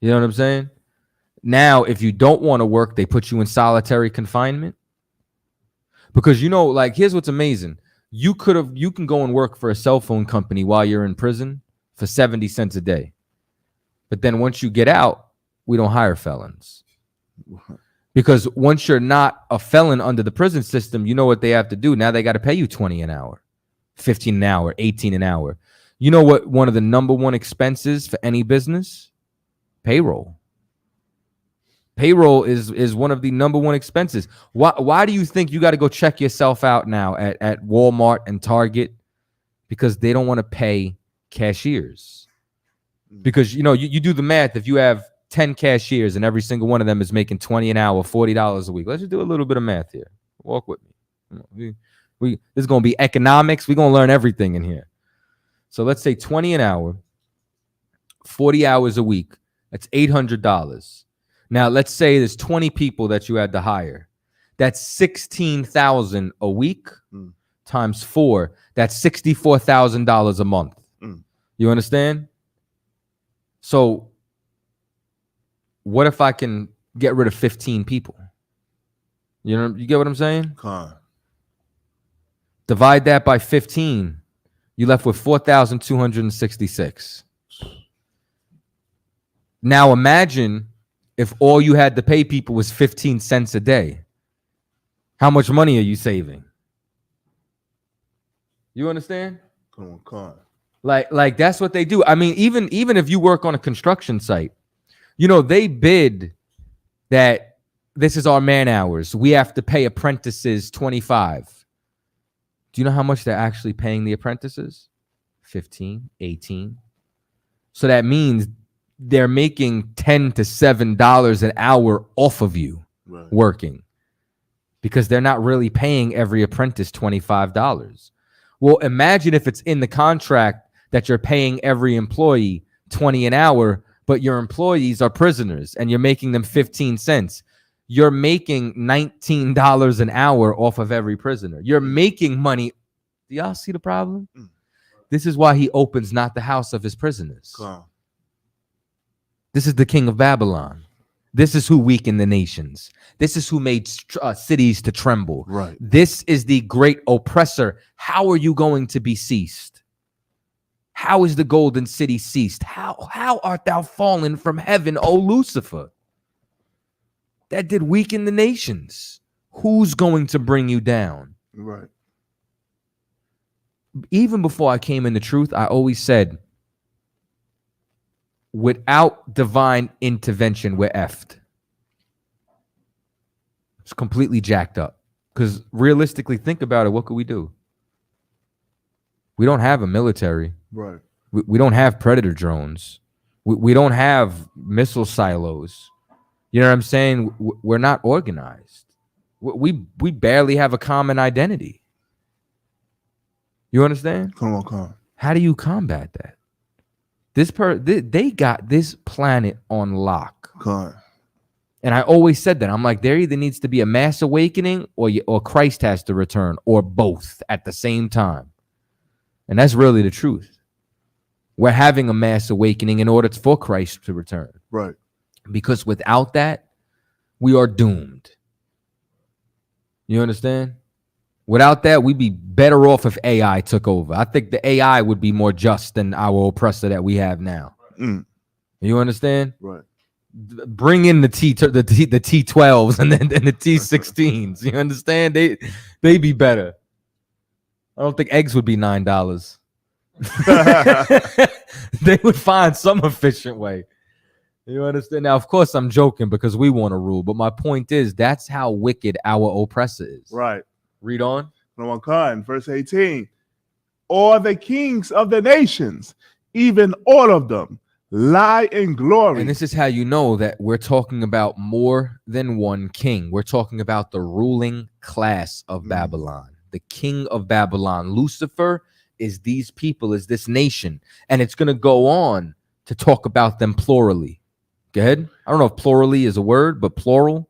know what I'm saying? Now, if you don't want to work, they put you in solitary confinement. Because, here's what's amazing. You can go and work for a cell phone company while you're in prison for 70 cents a day. But then once you get out, we don't hire felons. Because once you're not a felon under the prison system, you know what they have to do. Now they got to pay you 20 an hour, 15 an hour, 18 an hour. You know what one of the number one expenses for any business? Payroll. Payroll is one of the number one expenses. Why do you think you got to go check yourself out now at Walmart and Target? Because they don't want to pay cashiers. Because, you do the math. If you have 10 cashiers and every single one of them is making 20 an hour, $40 a week. Let's just do a little bit of math here. Walk with me. This is going to be economics. We're going to learn everything in here. So let's say 20 an hour, 40 hours a week. That's $800. Now, let's say there's 20 people that you had to hire. That's $16,000 a week times 4. That's $64,000 a month. You understand? So what if I can get rid of 15 people? You get what I'm saying? Divide that by 15. You left with 4,266. Now imagine if all you had to pay people was 15 cents a day. How much money are you saving? You understand? Come on. Like that's what they do. I mean, even if you work on a construction site, they bid that this is our man hours. We have to pay apprentices 25. Do you know how much they're actually paying the apprentices? 15, 18. So that means they're making $10 to $7 an hour off of you working. because they're not really paying every apprentice $25. Well, imagine if it's in the contract that you're paying every employee $20 an hour, but your employees are prisoners and you're making them 15 cents. You're making $19 an hour off of every prisoner. You're making money. Do y'all see the problem? This is why he opens not the house of his prisoners. This is the king of Babylon. This is who weakened the nations. This is who made cities to tremble. Right. This is the great oppressor. How are you going to be ceased? How is the golden city ceased? How art thou fallen from heaven, O Lucifer? That did weaken the nations. Who's going to bring you down? Right. Even before I came into truth, I always said, without divine intervention, we're effed. It's completely jacked up. Because realistically, think about it. What could we do? We don't have a military. Right. We don't have predator drones. We don't have missile silos. You know what I'm saying? We're not organized. We barely have a common identity. You understand? Come on. How do you combat that? They got this planet on lock. Come on. And I always said that. I'm like, there either needs to be a mass awakening or Christ has to return, or both at the same time. And that's really the truth. We're having a mass awakening in order for Christ to return. Right. Because without that, we are doomed. You understand? Without that, we'd be better off if AI took over. I think the AI would be more just than our oppressor that we have now. You understand? Right. Bring in the T12s and then the T16s. You understand? They be better. I don't think eggs would be $9. They would find some efficient way. You understand? Now, of course, I'm joking because we want to rule, but my point is that's how wicked our oppressor is. Right. Read on. Verse 18. All the kings of the nations, even all of them, lie in glory. And this is how you know that we're talking about more than one king. We're talking about the ruling class of Babylon. The king of Babylon, Lucifer, is these people, is this nation. And it's going to go on to talk about them plurally. Go ahead. I don't know if plurally is a word, but plural.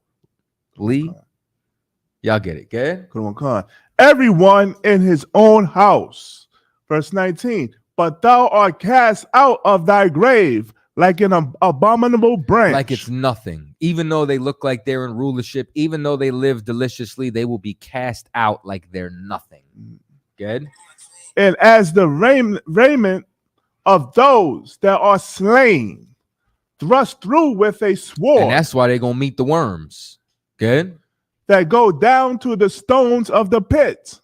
Y'all get it. Go ahead. Come on. Everyone in his own house. Verse 19. But thou art cast out of thy grave like an abominable branch. Like it's nothing. Even though they look like they're in rulership, even though they live deliciously, they will be cast out like they're nothing. Good. And as the raiment of those that are slain, thrust through with a sword. And that's why they're going to meet the worms. Good. That go down to the stones of the pit,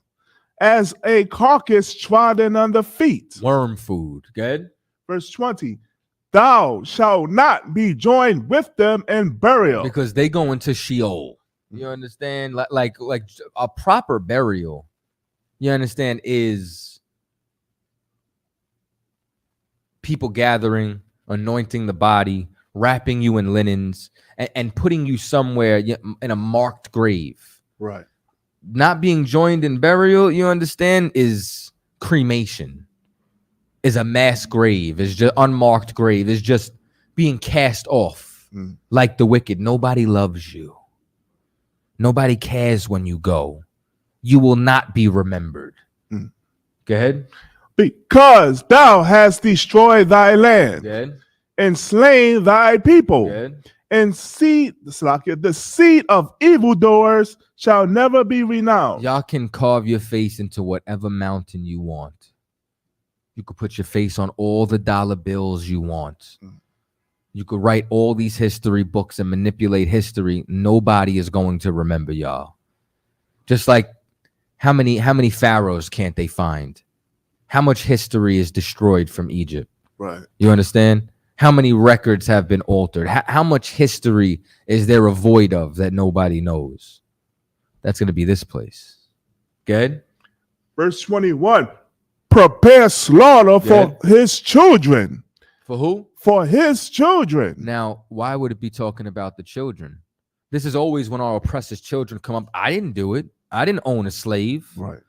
as a carcass trodden under feet. Worm food. Good. Verse 20. Thou shalt not be joined with them in burial. Because they go into Sheol. You understand? Like a proper burial, you understand, is people gathering, anointing the body, wrapping you in linens, and putting you somewhere in a marked grave. Right. Not being joined in burial, you understand, is cremation. Is a mass grave, is just unmarked grave, is just being cast off like the wicked. Nobody loves you. Nobody cares when you go. You will not be remembered. Go ahead. Because thou hast destroyed thy land. Good. And slain thy people. Good. And the seed of evildoers shall never be renowned. Y'all can carve your face into whatever mountain you want. You could put your face on all the dollar bills you want. You could write all these history books and manipulate history. Nobody is going to remember y'all. Just like how many pharaohs can't they find? How much history is destroyed from Egypt? Right. You understand? How many records have been altered? How much history is there a void of that nobody knows? That's going to be this place. Good. Verse 21. Prepare slaughter for his children. For who? For his children. Now, why would it be talking about the children? This is always when our oppressors' children come up. I didn't do it. I didn't own a slave. Right.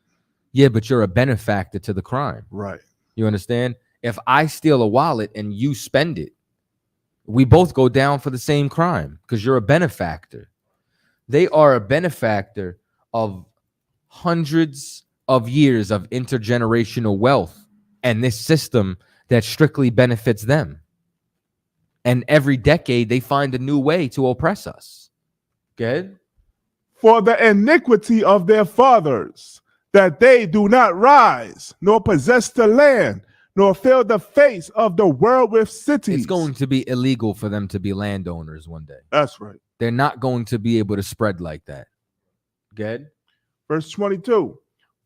Yeah, but you're a benefactor to the crime. Right. You understand? If I steal a wallet and you spend it, we both go down for the same crime because you're a benefactor. They are a benefactor of hundreds of years of intergenerational wealth and this system that strictly benefits them. And every decade, they find a new way to oppress us. Good? For the iniquity of their fathers, that they do not rise, nor possess the land, nor fill the face of the world with cities. It's going to be illegal for them to be landowners one day. That's right. They're not going to be able to spread like that. Good? Verse 22.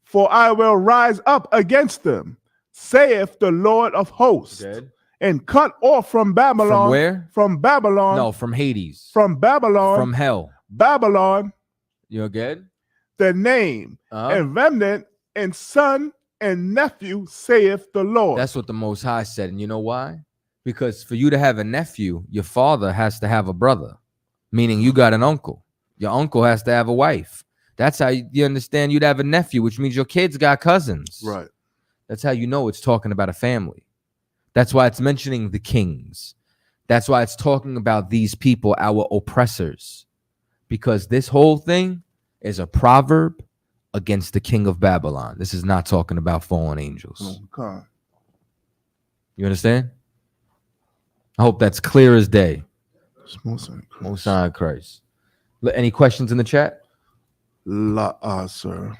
For I will rise up against them, saith the Lord of hosts, Good. and cut off from Babylon. From where? From Babylon. No, from Hades. From Babylon. From hell. Babylon. You're good? The name and remnant and son and nephew, saith the Lord. That's what the Most High said. And you know why? Because for you to have a nephew, your father has to have a brother, meaning you got an uncle. Your uncle has to have a wife. That's how you understand you'd have a nephew, which means your kids got cousins. Right. That's how you know it's talking about a family. That's why it's mentioning the kings. That's why it's talking about these people, our oppressors. Because this whole thing is a proverb against the king of Babylon. This is not talking about fallen angels. Okay. You understand? I hope that's clear as day. Most High Christ. Any questions in the chat? Sir.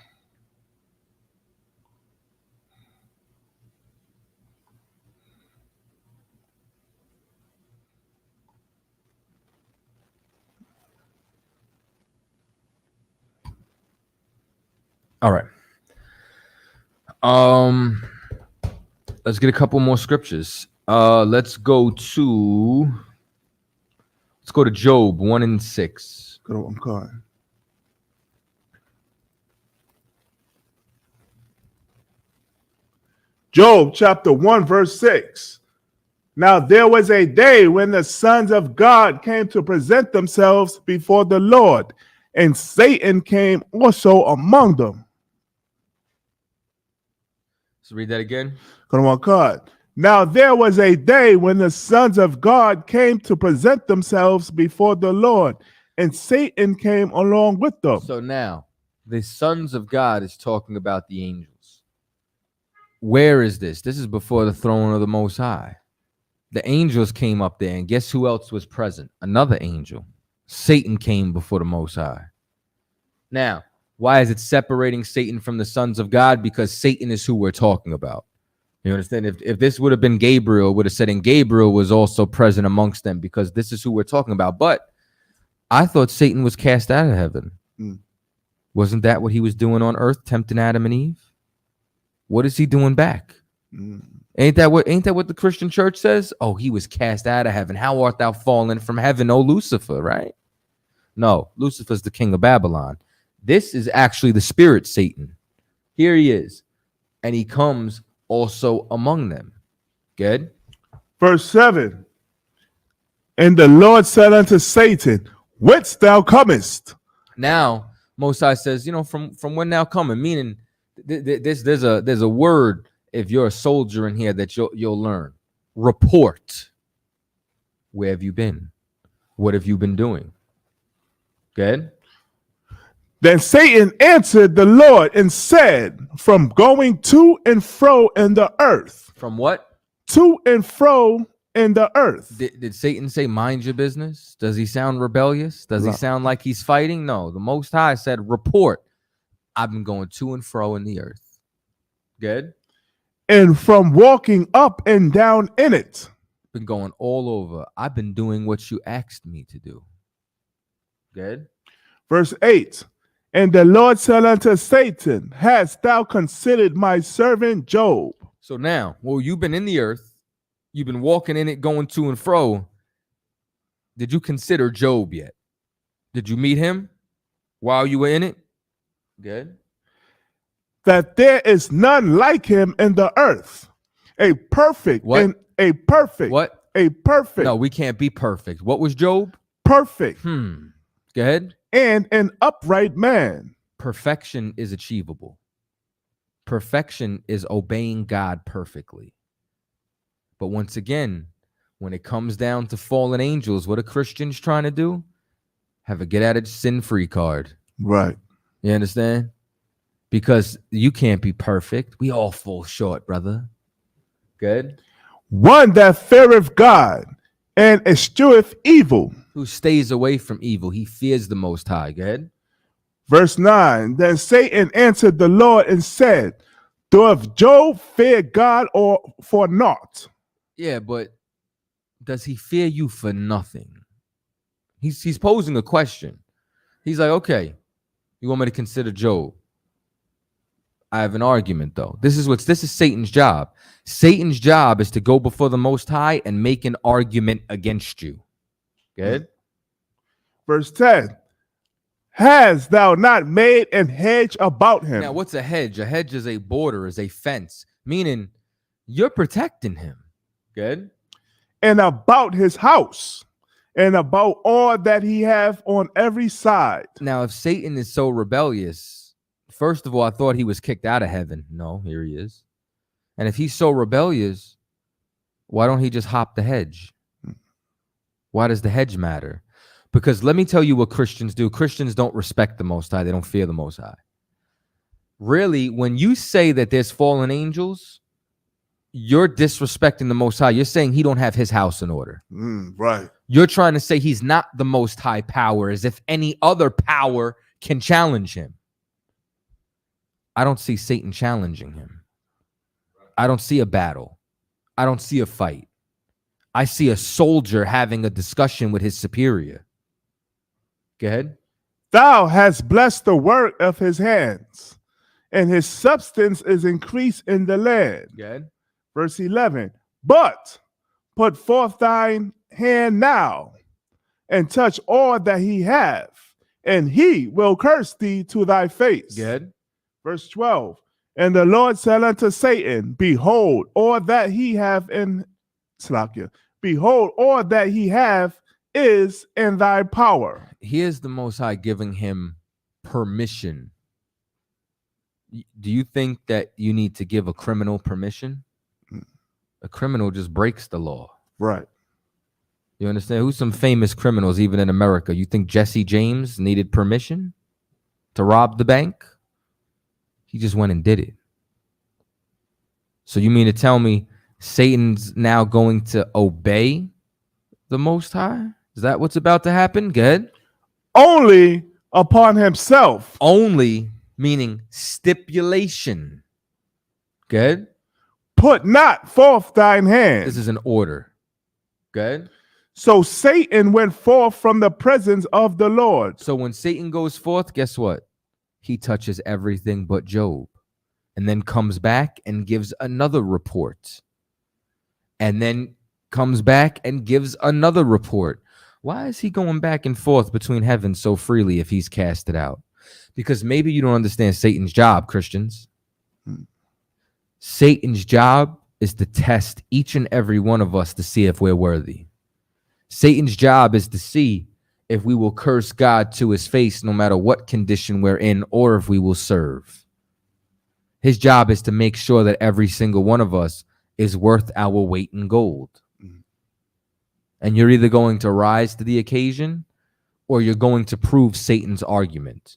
All right. Let's get a couple more scriptures. Let's go to Job 1:6. I'm calling. Job chapter 1 verse 6. Now there was a day when the sons of God came to present themselves before the Lord, and Satan came also among them. Let's read that again. Now there was a day when the sons of God came to present themselves before the Lord, and Satan came along with them. So now the sons of God is talking about the angels. Where is this? This is before the throne of the Most High. The angels came up there, and guess who else was present? Another angel. Satan came before the Most High. Now, why is it separating Satan from the sons of God? Because Satan is who we're talking about. You understand? If this would have been Gabriel, it would have said, and Gabriel was also present amongst them, because this is who we're talking about. But I thought Satan was cast out of heaven. Wasn't that what he was doing on earth, tempting Adam and Eve? What is he doing back? Ain't that what the Christian church says? Oh, he was cast out of heaven. How art thou fallen from heaven, O Lucifer, right? No, Lucifer's the king of Babylon. This is actually the spirit Satan. Here he is. And he comes also among them. Good. Verse 7. And the Lord said unto Satan, whence thou comest? Now, Most High says, from when thou coming, meaning there's a word, if you're a soldier in here, that you'll learn. Report. Where have you been? What have you been doing? Good. Then Satan answered the Lord and said, from going to and fro in the earth. From what? To and fro in the earth. Did Satan say, mind your business? Does he sound rebellious? Does he sound like he's fighting? No, the Most High said, report. I've been going to and fro in the earth. Good. And from walking up and down in it. Been going all over. I've been doing what you asked me to do. Good. Verse 8. And the Lord said unto Satan, hast thou considered my servant Job? So now, you've been in the earth. You've been walking in it, going to and fro. Did you consider Job yet? Did you meet him while you were in it? Good. That there is none like him in the earth. A perfect. What? And a perfect. What? A perfect. No, we can't be perfect. What was Job? Perfect. Go ahead. and an upright man. Perfection is achievable. Perfection is obeying God perfectly. But once again, when it comes down to fallen angels, what are Christians trying to do? Have a get out of sin free card. Right. You understand? Because you can't be perfect. We all fall short, brother. Good. One that feareth God and escheweth evil. Who stays away from evil. He fears the Most High. Good. Verse 9, then Satan answered the Lord and said, doth Job fear God or for naught? Yeah, but does he fear you for nothing? He's posing a question. He's like, okay, you want me to consider Job? I have an argument, though. This is Satan's job. Satan's job is to go before the Most High and make an argument against you. Good. Verse 10, hast thou not made an hedge about him? Now, what's a hedge? A hedge is a border, is a fence, meaning you're protecting him. Good. And about his house, and about all that he hath on every side. Now, if Satan is so rebellious, first of all, I thought he was kicked out of heaven. No, here he is. And if he's so rebellious, why don't he just hop the hedge? Why does the hedge matter? Because let me tell you what Christians do. Christians don't respect the Most High. They don't fear the Most High. Really, when you say that there's fallen angels, you're disrespecting the Most High. You're saying he don't have his house in order. Right. You're trying to say he's not the Most High power, as if any other power can challenge him. I don't see Satan challenging him. I don't see a battle. I don't see a fight. I see a soldier having a discussion with his superior. Go ahead. Thou hast blessed the work of his hands, and his substance is increased in the land. Go ahead. Verse 11, but put forth thine hand now, and touch all that he hath, and he will curse thee to thy face. Go ahead. Verse 12, and the Lord said unto Satan, behold, all that he hath in Slakia, behold, all that he hath is in thy power. Here's the Most High giving him permission. Do you think that you need to give a criminal permission? A criminal just breaks the law. Right. You understand? Who's some famous criminals even in America? You think Jesse James needed permission to rob the bank? He just went and did it. So you mean to tell me Satan's now going to obey the Most High? Is that what's about to happen? Good. Only upon himself. Only meaning stipulation. Good. Put not forth thine hand. This is an order. Good. So Satan went forth from the presence of the Lord. So when Satan goes forth, guess what? He touches everything but Job, and then comes back and gives another report, and then comes back and gives another report. Why is he going back and forth between heaven so freely if he's casted out? Because maybe you don't understand Satan's job, Christians. Satan's job is to test each and every one of us to see if we're worthy. Satan's job is to see if we will curse God to his face no matter what condition we're in, or if we will serve. His job is to make sure that every single one of us is worth our weight in gold. And you're either going to rise to the occasion or you're going to prove Satan's argument.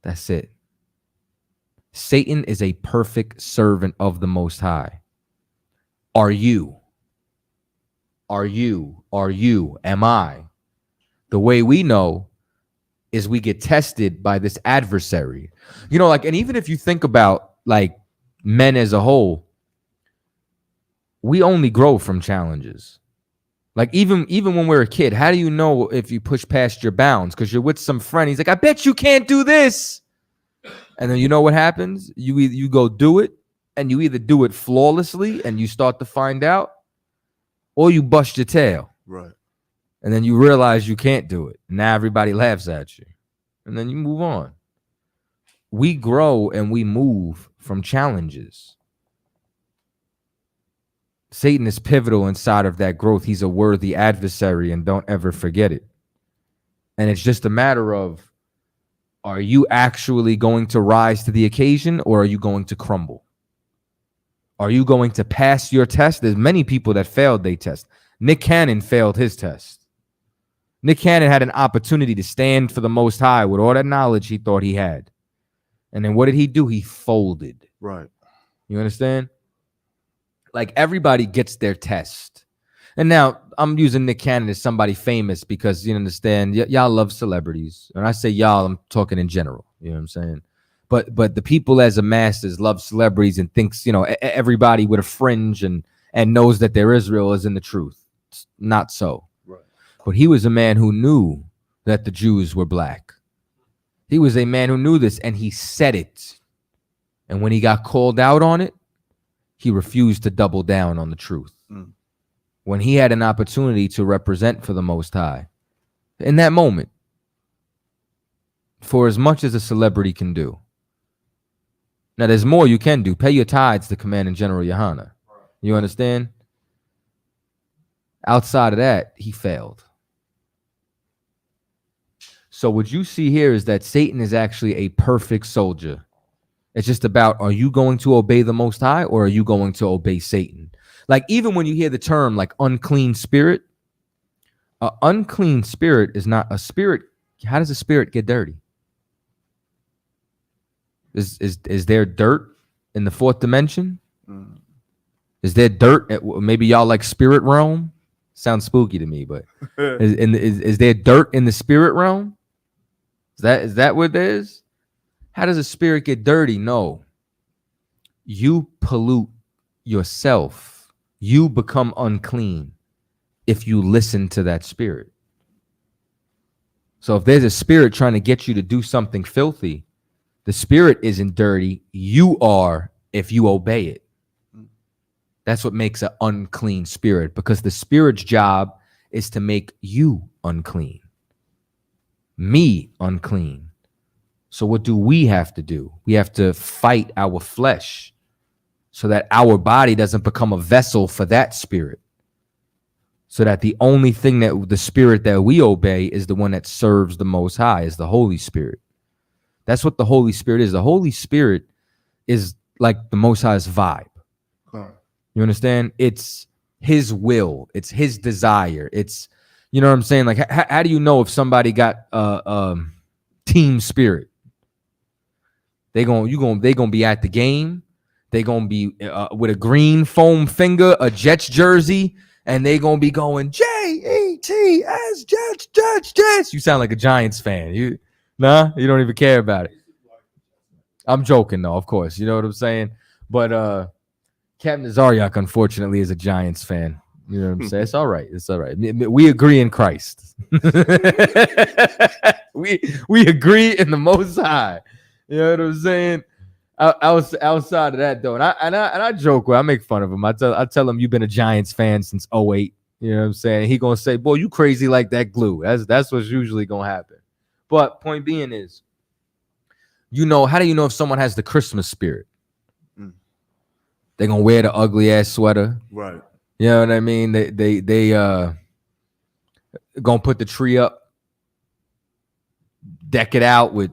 That's it. Satan is a perfect servant of the Most High. Are you? Are you? Are you? Am I? The way we know is we get tested by this adversary. You know, like, and even if you think about like men as a whole, we only grow from challenges. Like even when we're a kid, how do you know if you push past your bounds? Because you're with some friend. He's like, I bet you can't do this. And then you know what happens? You go do it, and you either do it flawlessly and you start to find out, or you bust your tail. Right. And then you realize you can't do it. Now everybody laughs at you. And then you move on. We grow and we move from challenges. Satan is pivotal inside of that growth. He's a worthy adversary, and don't ever forget it. And it's just a matter of, are you actually going to rise to the occasion, or are you going to crumble? Are you going to pass your test? There's many people that failed their test. Nick Cannon failed his test. Nick Cannon had an opportunity to stand for the Most High with all that knowledge he thought he had. And then what did he do? He folded. Right. You understand? Like, everybody gets their test. And now I'm using Nick Cannon as somebody famous because, you understand, y'all love celebrities. When I say y'all, I'm talking in general. You know what I'm saying? But the people as a masses love celebrities and thinks, everybody with a fringe and knows that their Israel is in the truth. It's not so. Right. But he was a man who knew that the Jews were black. He was a man who knew this, and he said it. And when he got called out on it, he refused to double down on the truth. Mm. When he had an opportunity to represent for the Most High, in that moment, for as much as a celebrity can do. Now, there's more you can do. Pay your tithes to Commanding General YAHANNA. You understand? Outside of that, he failed. So what you see here is that Satan is actually a perfect soldier. It's just about, are you going to obey the Most High, or are you going to obey Satan? Like, even when you hear the term like unclean spirit, an unclean spirit is not a spirit. How does a spirit get dirty? Is there dirt in the fourth dimension? Mm. Is there dirt? Maybe y'all like spirit realm. Sounds spooky to me, but is there dirt in the spirit realm? Is that what it is? How does a spirit get dirty? No. You pollute yourself. You become unclean if you listen to that spirit. So if there's a spirit trying to get you to do something filthy, the spirit isn't dirty. You are if you obey it. That's what makes an unclean spirit, because the spirit's job is to make you unclean, me unclean. So what do we have to do? We have to fight our flesh so that our body doesn't become a vessel for that spirit. So that the only thing that the spirit that we obey is the one that serves the Most High, is the Holy Spirit. That's what the Holy Spirit is. The Holy Spirit is like the Most High's vibe. Huh. You understand? It's his will. It's his desire. It's, you know what I'm saying? Like, how do you know if somebody got team spirit? They gonna be at the game. They gonna be with a green foam finger, a Jets jersey, and they gonna be going Jets, Jets. You sound like a Giants fan. You don't even care about it. I'm joking though, of course. You know what I'm saying? But Captain Zaryak, unfortunately, is a Giants fan. You know what I'm saying? It's all right. It's all right. We agree in Christ. we agree in the Most High. You know what I'm saying? Outside of that, though, and I joke with, I make fun of him. I tell him, you've been a Giants fan since 2008. You know what I'm saying? He gonna say, boy, you crazy like that glue. That's what's usually gonna happen. But point being is, how do you know if someone has the Christmas spirit? They're gonna wear the ugly ass sweater. Right. You know what I mean? They gonna put the tree up, deck it out with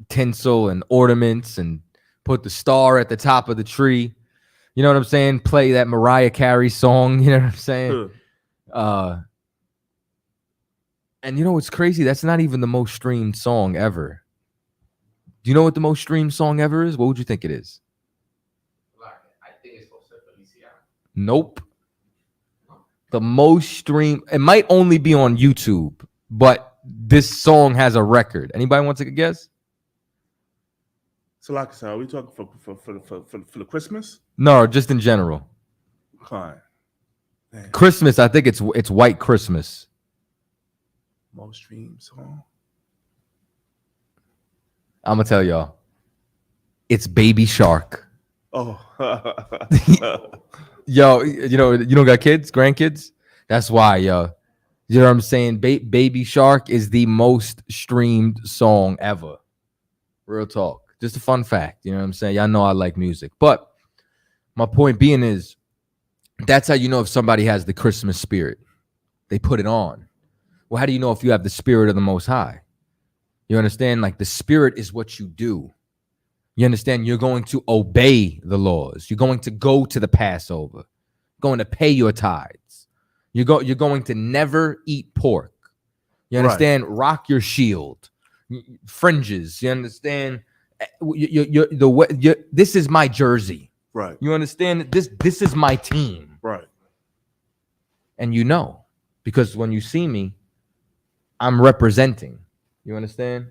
tinsel and ornaments, and put the star at the top of the tree. You know what I'm saying? Play that Mariah Carey song. You know what I'm saying? And you know what's crazy? That's not even the most streamed song ever. Do you know what the most streamed song ever is? What would you think it is? I think it's Jose Feliciano. Nope. The most streamed, it might only be on YouTube, but this song has a record. Anybody want to take a guess? So, like I said, are we talking for the Christmas? No, just in general. Fine. Christmas, I think it's White Christmas. Most streamed song. I'm gonna tell y'all. It's Baby Shark. Oh. Yo, you don't got kids, grandkids? That's why, yo. You know what I'm saying? Baby Shark is the most streamed song ever. Real talk. Just a fun fact. You know what I'm saying? Y'all know I like music. But my point being is, that's how you know if somebody has the Christmas spirit. They put it on. Well, how do you know if you have the spirit of the Most High? You understand? Like the spirit is what you do. You understand? You're going to obey the laws. You're going to go to the Passover, going to pay your tithes. You're going to never eat pork. You understand? Right. Rock your shield, fringes. You understand? This is my jersey. Right. You understand? This is my team. Right. And you know, because when you see me, I'm representing. You understand?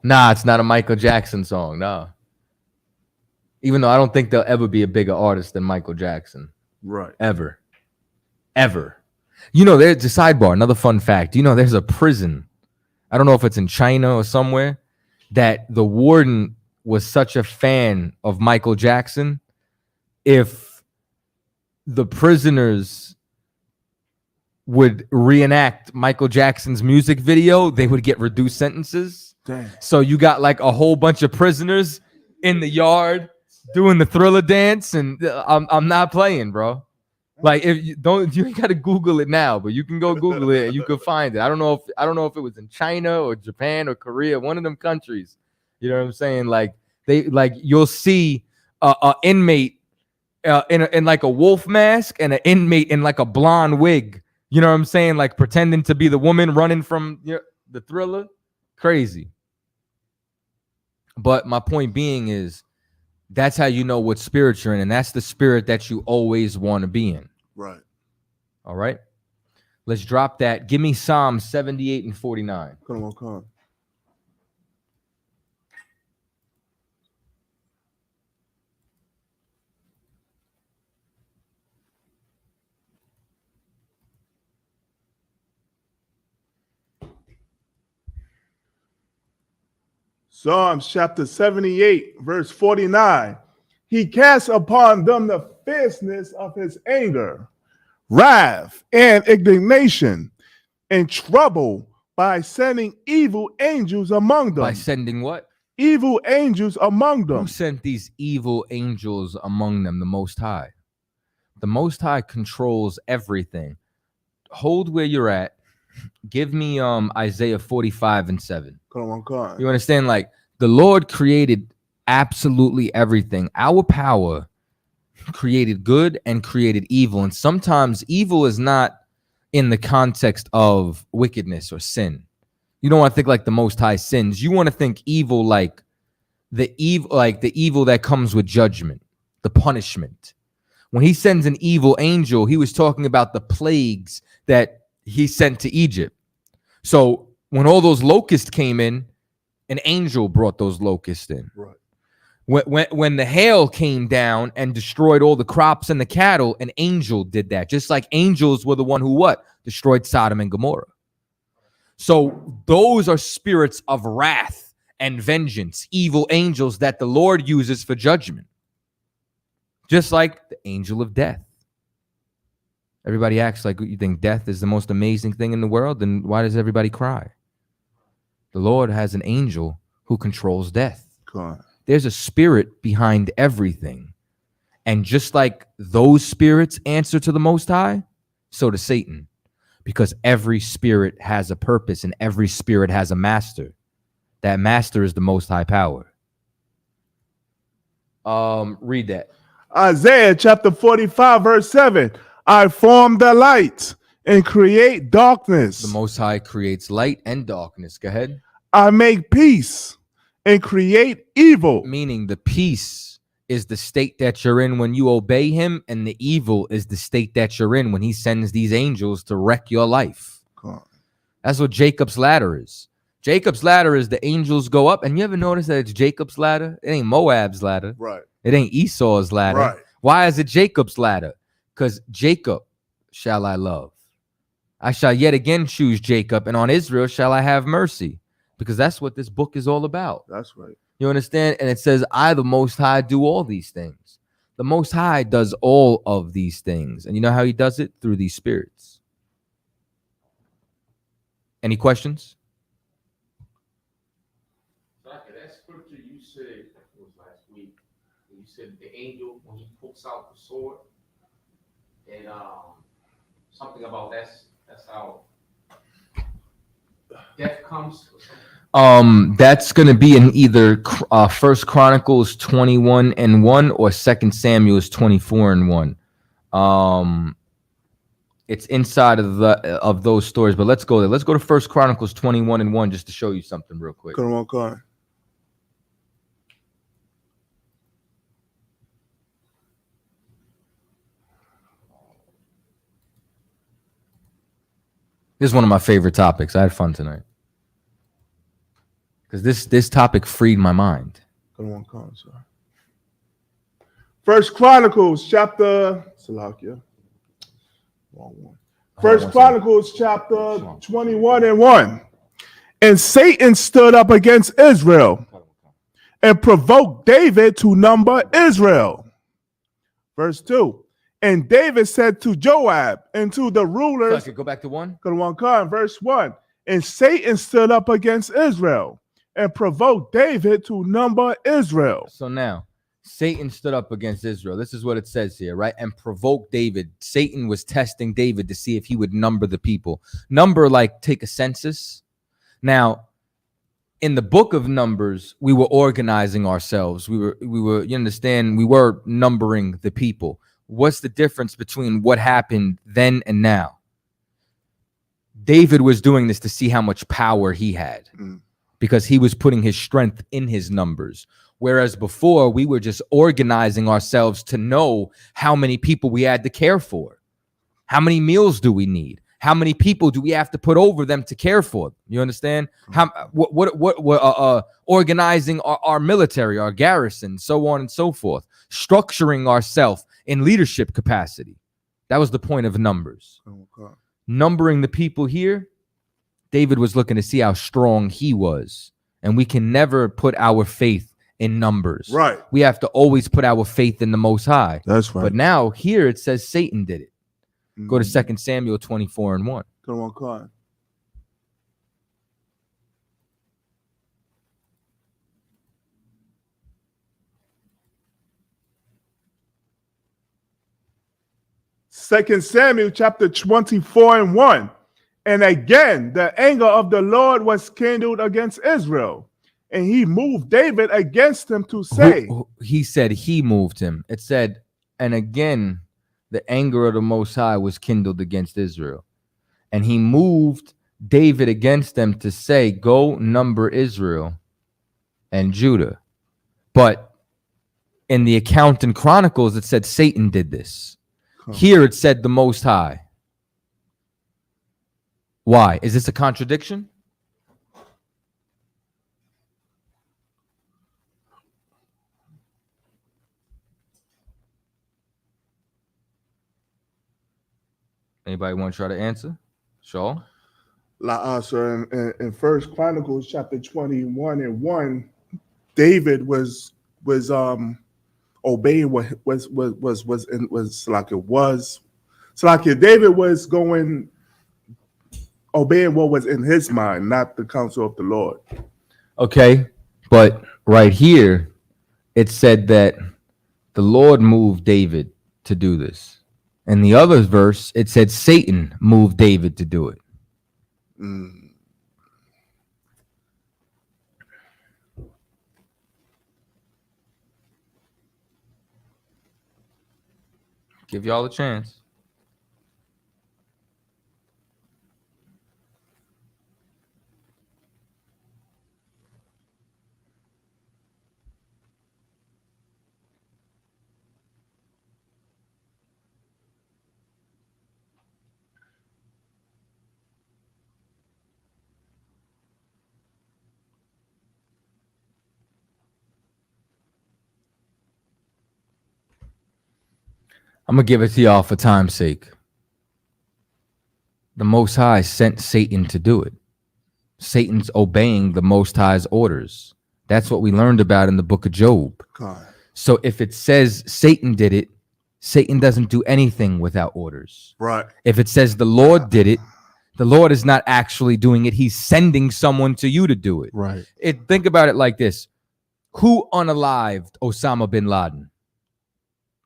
Nah, it's not a Michael Jackson song. Nah. Even though I don't think there'll ever be a bigger artist than Michael Jackson. Right. Ever. You know, there's a sidebar, another fun fact. You know, there's a prison. I don't know if it's in China or somewhere, that the warden was such a fan of Michael Jackson. If the prisoners would reenact Michael Jackson's music video, they would get reduced sentences. Damn. So you got like a whole bunch of prisoners in the yard doing the Thriller dance, and I'm not playing, bro. Like if you ain't gotta Google it now, but you can go Google it and you can find it. I don't know if it was in China or Japan or Korea, one of them countries. You know what I'm saying? Like you'll see a inmate in like a wolf mask and an inmate in like a blonde wig. You know what I'm saying? Like pretending to be the woman running from the Thriller. Crazy. But my point being is, that's how you know what spirit you're in, and that's the spirit that you always want to be in. Right. All right. Let's drop that. Give me Psalm 78 and 49. Come on. Psalms chapter 78, verse 49. He casts upon them the fierceness of his anger, wrath, and indignation, and trouble by sending evil angels among them. By sending what? Evil angels among them. Who sent these evil angels among them? The Most High. The Most High controls everything. Hold where you're at. Give me Isaiah 45 and 7. Come on. You understand? Like the Lord created absolutely everything. Our power created good and created evil. And sometimes evil is not in the context of wickedness or sin. You don't want to think like the Most High sins. You want to think evil like the evil that comes with judgment, the punishment. When he sends an evil angel, he was talking about the plagues that he sent to Egypt. So when all those locusts came in, an angel brought those locusts in. Right. When the hail came down and destroyed all the crops and the cattle, an angel did that. Just like angels were the one who what? Destroyed Sodom and Gomorrah. So those are spirits of wrath and vengeance, evil angels that the Lord uses for judgment. Just like the angel of death. Everybody acts like you think death is the most amazing thing in the world, then why does everybody cry? The Lord has an angel who controls death. God. There's a spirit behind everything. And just like those spirits answer to the Most High, so does Satan. Because every spirit has a purpose and every spirit has a master. That master is the Most High power. Read that. Isaiah chapter 45, verse 7. I form the light and create darkness. The Most High creates light and darkness. Go ahead. I make peace and create evil. Meaning the peace is the state that you're in when you obey him, and the evil is the state that you're in when he sends these angels to wreck your life. That's what Jacob's ladder is. Jacob's ladder is the angels go up, and you ever notice that it's Jacob's ladder? It ain't Moab's ladder. Right. It ain't Esau's ladder. Right. Why is it Jacob's ladder? Because Jacob shall I love. I shall yet again choose Jacob, and on Israel shall I have mercy. Because that's what this book is all about. That's right. You understand? And it says, I, the Most High, do all these things. The Most High does all of these things. And you know how he does it? Through these spirits. Any questions? That scripture you said, it was last week, you said the angel, when he pulls out the sword, and something about that's how death comes? Or something? That's going to be in either First Chronicles 21:1 or Second Samuel 24:1. It's inside of those stories, but let's go there. Let's go to First Chronicles 21:1 just to show you something real quick. Come on, come on. This is one of my favorite topics. I had fun tonight because this topic freed my mind. Come on, come on, sir. First Chronicles chapter. Salakia. Wrong one. First Chronicles chapter 21:1. And Satan stood up against Israel and provoked David to number Israel. Verse 2. And David said to Joab and to the rulers. Go back to 1. Verse 1. And Satan stood up against Israel and provoked David to number Israel. So now, Satan stood up against Israel. This is what it says here, right? And provoked David. Satan was testing David to see if he would number the people. Number, like take a census. Now, in the book of Numbers, we were organizing ourselves. We were, you understand, we were numbering the people. What's the difference between what happened then and now? David was doing this to see how much power he had because he was putting his strength in his numbers. Whereas before, we were just organizing ourselves to know how many people we had to care for. How many meals do we need? How many people do we have to put over them to care for them? You understand? Organizing our military, our garrison, so on and so forth. Structuring ourselves in leadership capacity. That was the point of Numbers. Okay. Numbering the people here, David was looking to see how strong he was. And we can never put our faith in numbers. Right. We have to always put our faith in the Most High. That's right. But now here it says Satan did it. Go to 2 Samuel 24:1. Come on, come on. Second Samuel chapter 24:1. And again, the anger of the Lord was kindled against Israel, and he moved David against him to say. He said he moved him. It said, and again, the anger of the Most High was kindled against Israel. And he moved David against them to say, go number Israel and Judah. But in the account in Chronicles, it said Satan did this. Here it said the Most High. Why? Is this a contradiction? Anybody want to try to answer? Shaw? Sir, in First Chronicles chapter 21:1, David was obeying what was like it was. So like David was obeying what was in his mind, not the counsel of the Lord. Okay, but right here, it said that the Lord moved David to do this. In the other verse, it said Satan moved David to do it. Give y'all a chance. I'm going to give it to y'all for time's sake. The Most High sent Satan to do it. Satan's obeying the Most High's orders. That's what we learned about in the book of Job. God. So if it says Satan did it, Satan doesn't do anything without orders. Right. If it says the Lord did it, the Lord is not actually doing it. He's sending someone to you to do it. Right. Think about it like this. Who unalived Osama bin Laden?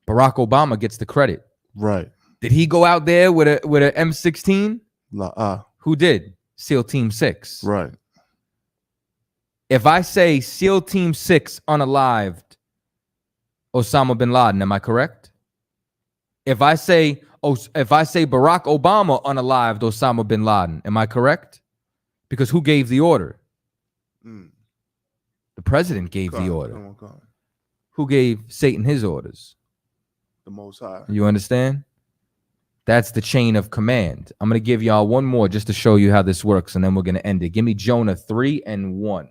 Barack Obama gets the credit. Right. Did he go out there with a M16? La. Who did? SEAL Team 6. Right. If I say SEAL Team 6 unalived Osama bin Laden, am I correct? If I say Barack Obama unalived Osama bin Laden, am I correct? Because who gave the order? The president gave the order. Who gave Satan his orders? The Most High. You understand? That's the chain of command. I'm going to give y'all one more just to show you how this works, and then we're going to end it. Give me Jonah 3 and 1.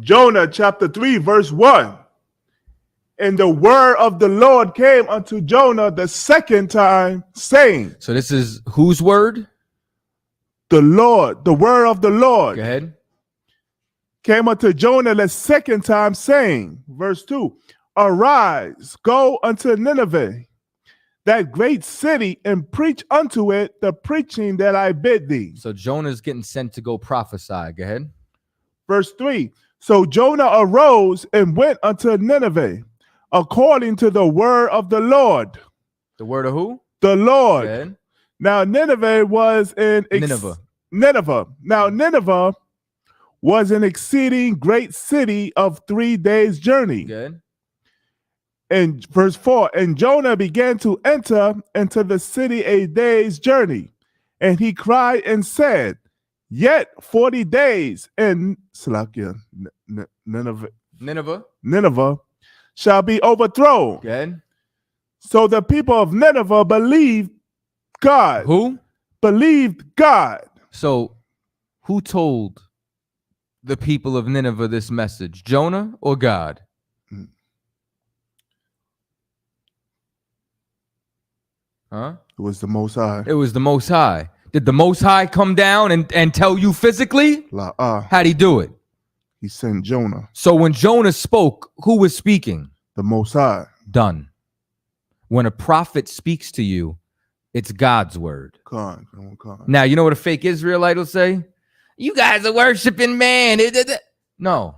Jonah chapter 3 verse 1. And the word of the Lord came unto Jonah the second time, saying. So this is whose word? The Lord, the word of the Lord. Go ahead. Came unto Jonah the second time, saying, verse 2, arise, go unto Nineveh, that great city, and preach unto it the preaching that I bid thee. So Jonah's getting sent to go prophesy. Go ahead. Verse 3, so Jonah arose and went unto Nineveh, according to the word of the Lord. The word of who? The Lord. Go ahead. Now Nineveh was in Nineveh. Now Nineveh was an exceeding great city of 3 days' journey. Good. And verse 4, and Jonah began to enter into the city a day's journey. And he cried and said, yet 40 days, and Nineveh shall be overthrown. Good. So the people of Nineveh believed God. Who? Believed God. So who told the people of Nineveh this message? Jonah or God? Huh? It was the Most High. It was the Most High. Did the Most High come down and tell you physically? How'd he do it? He sent Jonah. So when Jonah spoke, who was speaking? The Most High. Done. When a prophet speaks to you, it's God's word. Now, you know what a fake Israelite will say? You guys are worshiping man. No.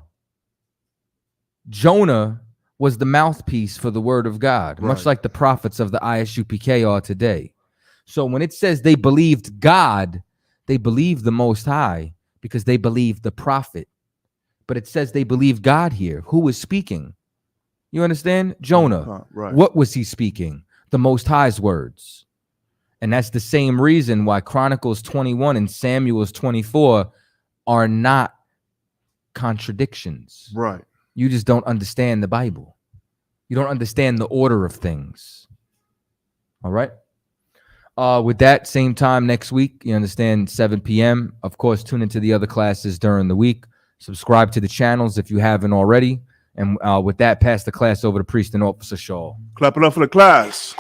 Jonah was the mouthpiece for the word of God, much like the prophets of the ISUPK are today. So when it says they believed God, they believed the Most High because they believed the prophet. But it says they believed God here. Who was speaking? You understand? Jonah. What was he speaking? The Most High's words. And that's the same reason why Chronicles 21 and Samuel's 24 are not contradictions. Right. You just don't understand the Bible. You don't understand the order of things. All right. With that, same time next week, you understand, 7 p.m. Of course, tune into the other classes during the week. Subscribe to the channels if you haven't already. And with that, pass the class over to Priest and Officer Shaw. Clap it up for the class.